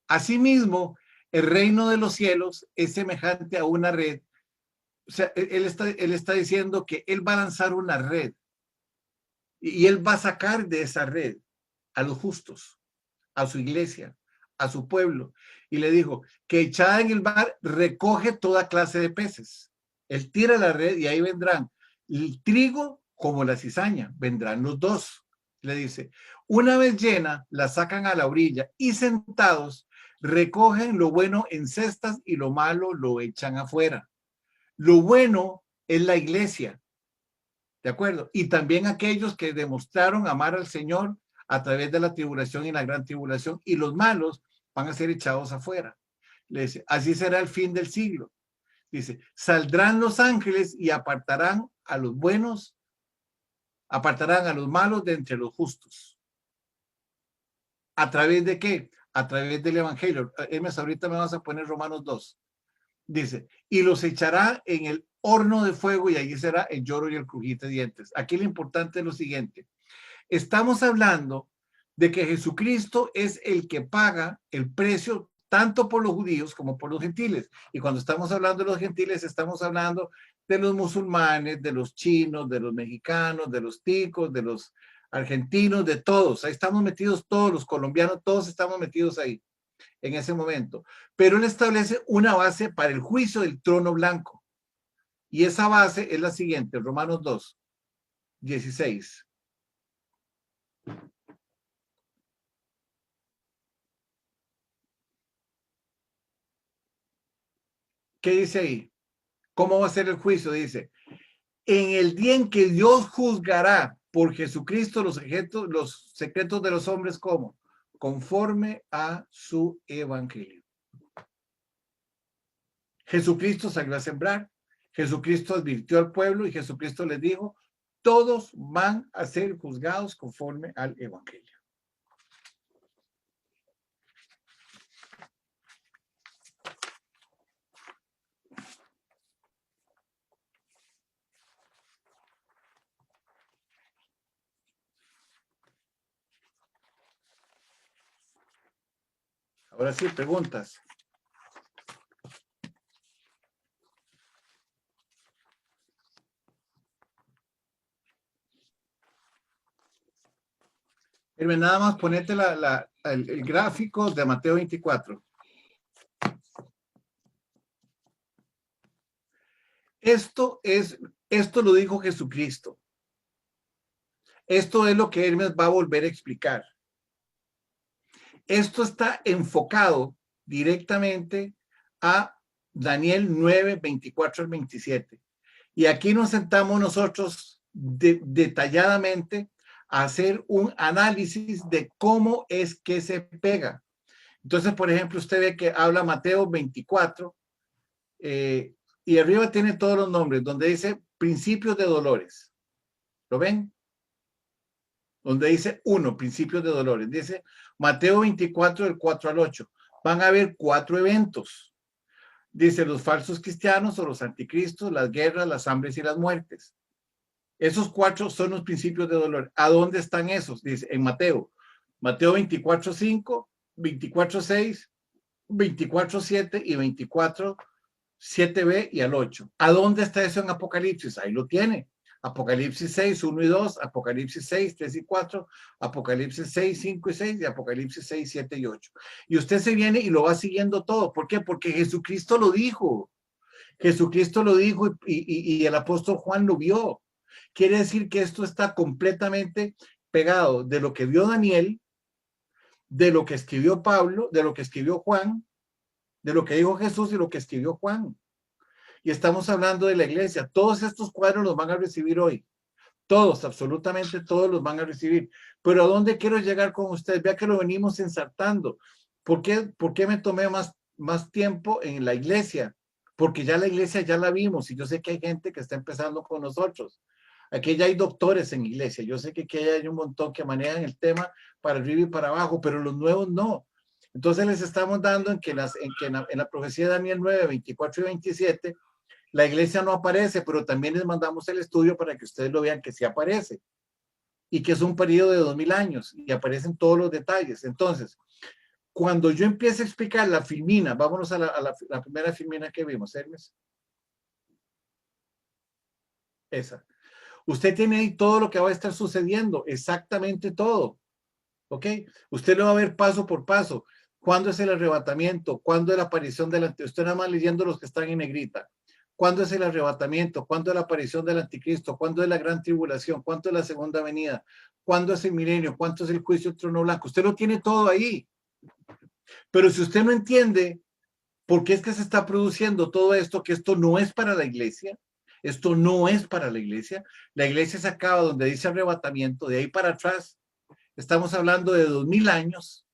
Asimismo, el reino de los cielos es semejante a una red. O sea, él está diciendo que él va a lanzar una red y él va a sacar de esa red a los justos, a su iglesia, a su pueblo. Y le dijo que echada en el mar recoge toda clase de peces. Él tira la red y ahí vendrán el trigo como la cizaña, vendrán los dos. Le dice, una vez llena, la sacan a la orilla y sentados recogen lo bueno en cestas y lo malo lo echan afuera. Lo bueno es la iglesia, ¿de acuerdo? Y también aquellos que demostraron amar al Señor a través de la tribulación y la gran tribulación, y los malos van a ser echados afuera. Le dice, así será el fin del siglo. Dice, saldrán los ángeles y apartarán a los buenos, apartarán a los malos de entre los justos. ¿A través de qué? A través del evangelio. Hermes, ahorita me vas a poner Romanos 2. Dice, y los echará en el horno de fuego y allí será el lloro y el crujir de dientes. Aquí lo importante es lo siguiente. Estamos hablando de que Jesucristo es el que paga el precio tanto por los judíos como por los gentiles. Y cuando estamos hablando de los gentiles, estamos hablando de los musulmanes, de los chinos, de los mexicanos, de los ticos, de los argentinos, de todos. Ahí estamos metidos todos, los colombianos, todos estamos metidos ahí en ese momento. Pero él establece una base para el juicio del trono blanco. Y esa base es la siguiente, Romanos 2, 16. ¿Qué dice ahí? ¿Cómo va a ser el juicio? Dice, en el día en que Dios juzgará por Jesucristo los secretos de los hombres, ¿cómo? Conforme a su evangelio. Jesucristo salió a sembrar, Jesucristo advirtió al pueblo y Jesucristo les dijo, todos van a ser juzgados conforme al evangelio. Ahora sí, preguntas. Nada más ponete el gráfico de Mateo 24. Esto lo dijo Jesucristo. Esto es lo que Hermes va a volver a explicar. Esto está enfocado directamente a Daniel 9, 24 al 27. Y aquí nos sentamos nosotros detalladamente a hacer un análisis de cómo es que se pega. Entonces, por ejemplo, usted ve que habla Mateo 24 y arriba tiene todos los nombres, donde dice principios de dolores. ¿Lo ven? Donde dice 1, principios de dolores. Dice Mateo 24, del 4 al 8. Van a haber 4 eventos. Dice los falsos cristianos o los anticristos, las guerras, las hambres y las muertes. Esos 4 son los principios de dolor. ¿A dónde están esos? Dice en Mateo 24, 5, 24, 6 24:7 y 24:7b y al 8. ¿A dónde está eso en Apocalipsis? Ahí lo tiene. Apocalipsis 6, 1 y 2, Apocalipsis 6, 3 y 4, Apocalipsis 6, 5 y 6 y Apocalipsis 6, 7 y 8. Y usted se viene y lo va siguiendo todo. ¿Por qué? Porque Jesucristo lo dijo. Jesucristo lo dijo y el apóstol Juan lo vio. Quiere decir que esto está completamente pegado de lo que vio Daniel, de lo que escribió Pablo, de lo que escribió Juan, de lo que dijo Jesús y lo que escribió Juan. Y estamos hablando de la iglesia. Todos estos cuadros los van a recibir hoy. Todos, absolutamente todos los van a recibir. Pero ¿a dónde quiero llegar con ustedes? Vea que lo venimos ensartando. ¿Por qué me tomé más tiempo en la iglesia? Porque ya la iglesia ya la vimos y yo sé que hay gente que está empezando con nosotros. Aquí ya hay doctores en iglesia. Yo sé que aquí hay un montón que manejan el tema para arriba y para abajo, pero los nuevos no. Entonces les estamos dando en la profecía de Daniel 9, 24 y 27, la iglesia no aparece, pero también les mandamos el estudio para que ustedes lo vean que sí aparece y que es un periodo de 2000 años y aparecen todos los detalles. Entonces, cuando yo empiece a explicar la filmina, vámonos a la primera filmina que vimos, Hermes. Esa. Usted tiene ahí todo lo que va a estar sucediendo, exactamente todo. ¿Ok? Usted lo va a ver paso por paso. ¿Cuándo es el arrebatamiento? ¿Cuándo es la aparición del anticristo? Usted nada más leyendo los que están en negrita. ¿Cuándo es el arrebatamiento? ¿Cuándo es la aparición del anticristo? ¿Cuándo es la gran tribulación? ¿Cuándo es la segunda venida? ¿Cuándo es el milenio? ¿Cuánto es el juicio del trono blanco? Usted lo tiene todo ahí. Pero si usted no entiende por qué es que se está produciendo todo esto, que esto no es para la iglesia, esto no es para la iglesia se acaba donde dice arrebatamiento, de ahí para atrás, estamos hablando de 2000 años,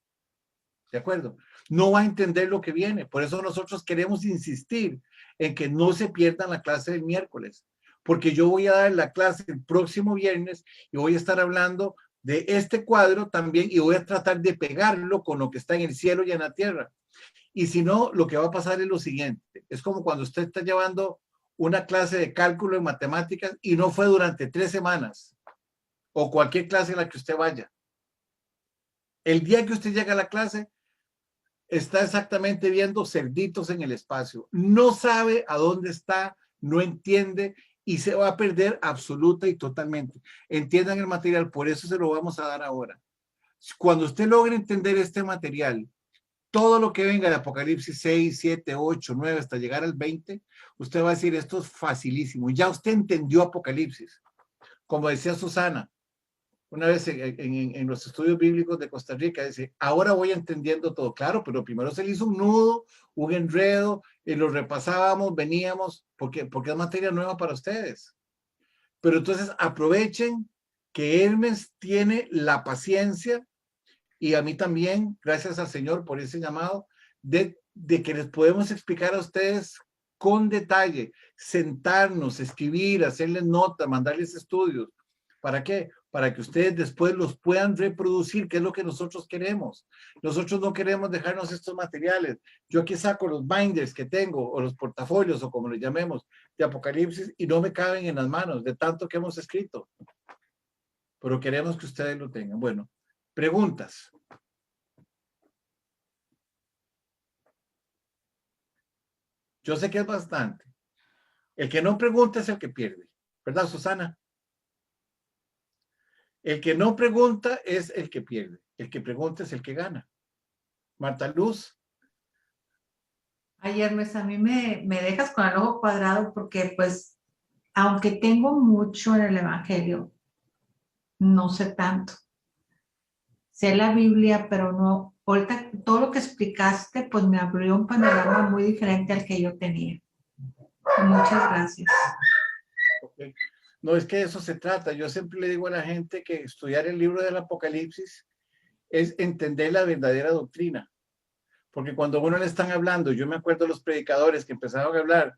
¿de acuerdo? No va a entender lo que viene. Por eso nosotros queremos insistir en que no se pierdan la clase del miércoles, porque yo voy a dar la clase el próximo viernes y voy a estar hablando de este cuadro también y voy a tratar de pegarlo con lo que está en el cielo y en la tierra. Y si no, lo que va a pasar es lo siguiente. Es como cuando usted está llevando una clase de cálculo en matemáticas y no fue durante 3 semanas o cualquier clase en la que usted vaya. El día que usted llega a la clase, está exactamente viendo cerditos en el espacio. No sabe a dónde está, no entiende y se va a perder absoluta y totalmente. Entiendan el material, por eso se lo vamos a dar ahora. Cuando usted logre entender este material, todo lo que venga de Apocalipsis 6, 7, 8, 9, hasta llegar al 20, usted va a decir, esto es facilísimo. Ya usted entendió Apocalipsis. Como decía Susana, una vez en los estudios bíblicos de Costa Rica, dice, ahora voy entendiendo todo. Claro, pero primero se le hizo un nudo, un enredo, y lo repasábamos, veníamos, porque es materia nueva para ustedes. Pero entonces aprovechen que Hermes tiene la paciencia, y a mí también, gracias al Señor por ese llamado, de que les podemos explicar a ustedes con detalle, sentarnos, escribir, hacerles notas, mandarles estudios. ¿Para qué? Para que ustedes después los puedan reproducir, que es lo que nosotros queremos. Nosotros no queremos dejarnos estos materiales. Yo aquí saco los binders que tengo, o los portafolios, o como les llamemos, de Apocalipsis, y no me caben en las manos de tanto que hemos escrito. Pero queremos que ustedes lo tengan. Bueno, preguntas. Yo sé que es bastante. El que no pregunta es el que pierde. ¿Verdad, Susana? El que no pregunta es el que pierde. El que pregunta es el que gana. Marta Luz. Ay, Hermes, a mí me dejas con el ojo cuadrado porque, pues, aunque tengo mucho en el Evangelio, no sé tanto. Sé la Biblia, pero no, ahorita todo lo que explicaste, pues me abrió un panorama muy diferente al que yo tenía. Muchas gracias. Okay. No, es que de eso se trata. Yo siempre le digo a la gente que estudiar el libro del Apocalipsis es entender la verdadera doctrina. Porque cuando uno le están hablando, yo me acuerdo de los predicadores que empezaron a hablar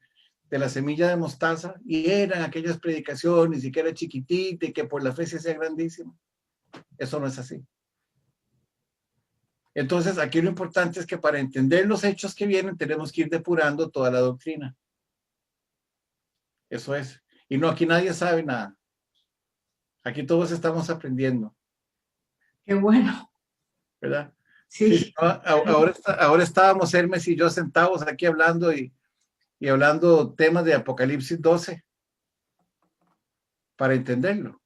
de la semilla de mostaza y eran aquellas predicaciones y que era chiquitita y que por la fe se hacía grandísima. Eso no es así. Entonces, aquí lo importante es que para entender los hechos que vienen, tenemos que ir depurando toda la doctrina. Eso es. Y no, aquí nadie sabe nada. Aquí todos estamos aprendiendo. Qué bueno. ¿Verdad? Sí, Ahora estábamos Hermes y yo sentados aquí hablando y hablando temas de Apocalipsis 12 para entenderlo.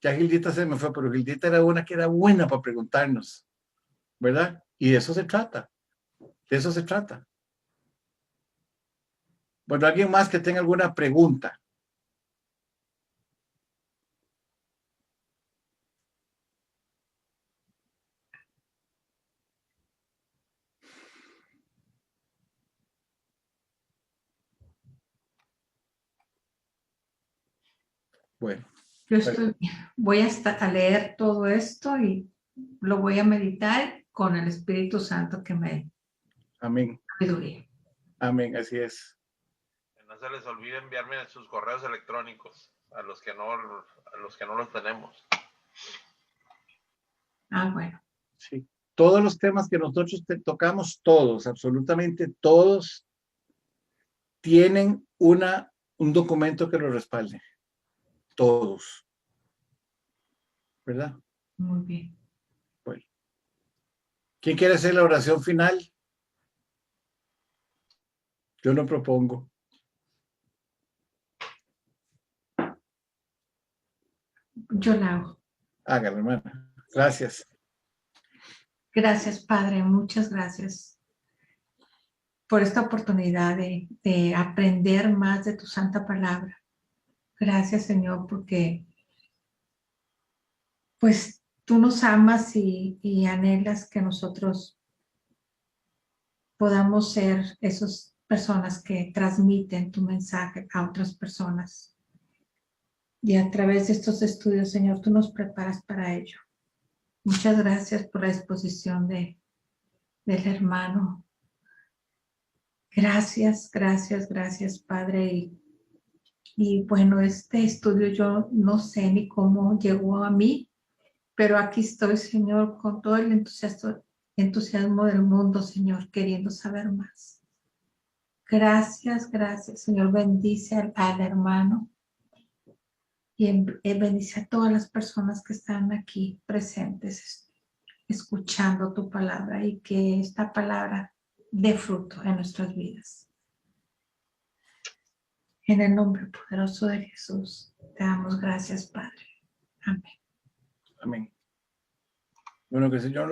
Ya Gildita se me fue, pero Gildita era una que era buena para preguntarnos, ¿verdad? Y de eso se trata. De eso se trata. Bueno, ¿alguien más que tenga alguna pregunta? Bueno. Voy a leer todo esto y lo voy a meditar con el Espíritu Santo que me Amén. sabiduría. Amén, así es. No se les olvide enviarme sus correos electrónicos a los que no los tenemos. Bueno. Sí. Todos los temas que nosotros tocamos, todos, absolutamente todos, tienen un documento que lo respalde. Todos. ¿Verdad? Muy bien. Bueno. ¿Quién quiere hacer la oración final? Yo lo propongo. Yo la hago. Hágalo, hermana. Gracias. Gracias, Padre. Muchas gracias por esta oportunidad de aprender más de tu santa palabra. Gracias, Señor, porque pues tú nos amas y anhelas que nosotros podamos ser esas personas que transmiten tu mensaje a otras personas. Y a través de estos estudios, Señor, tú nos preparas para ello. Muchas gracias por la exposición del hermano. Gracias, gracias, gracias, Padre. Y bueno, este estudio yo no sé ni cómo llegó a mí, pero aquí estoy, Señor, con todo el entusiasmo del mundo, Señor, queriendo saber más. Gracias, gracias, Señor. Bendice al hermano y bendice a todas las personas que están aquí presentes, escuchando tu palabra y que esta palabra dé fruto en nuestras vidas. En el nombre poderoso de Jesús, te damos gracias, Padre. Amén. Amén. Bueno, que el Señor nos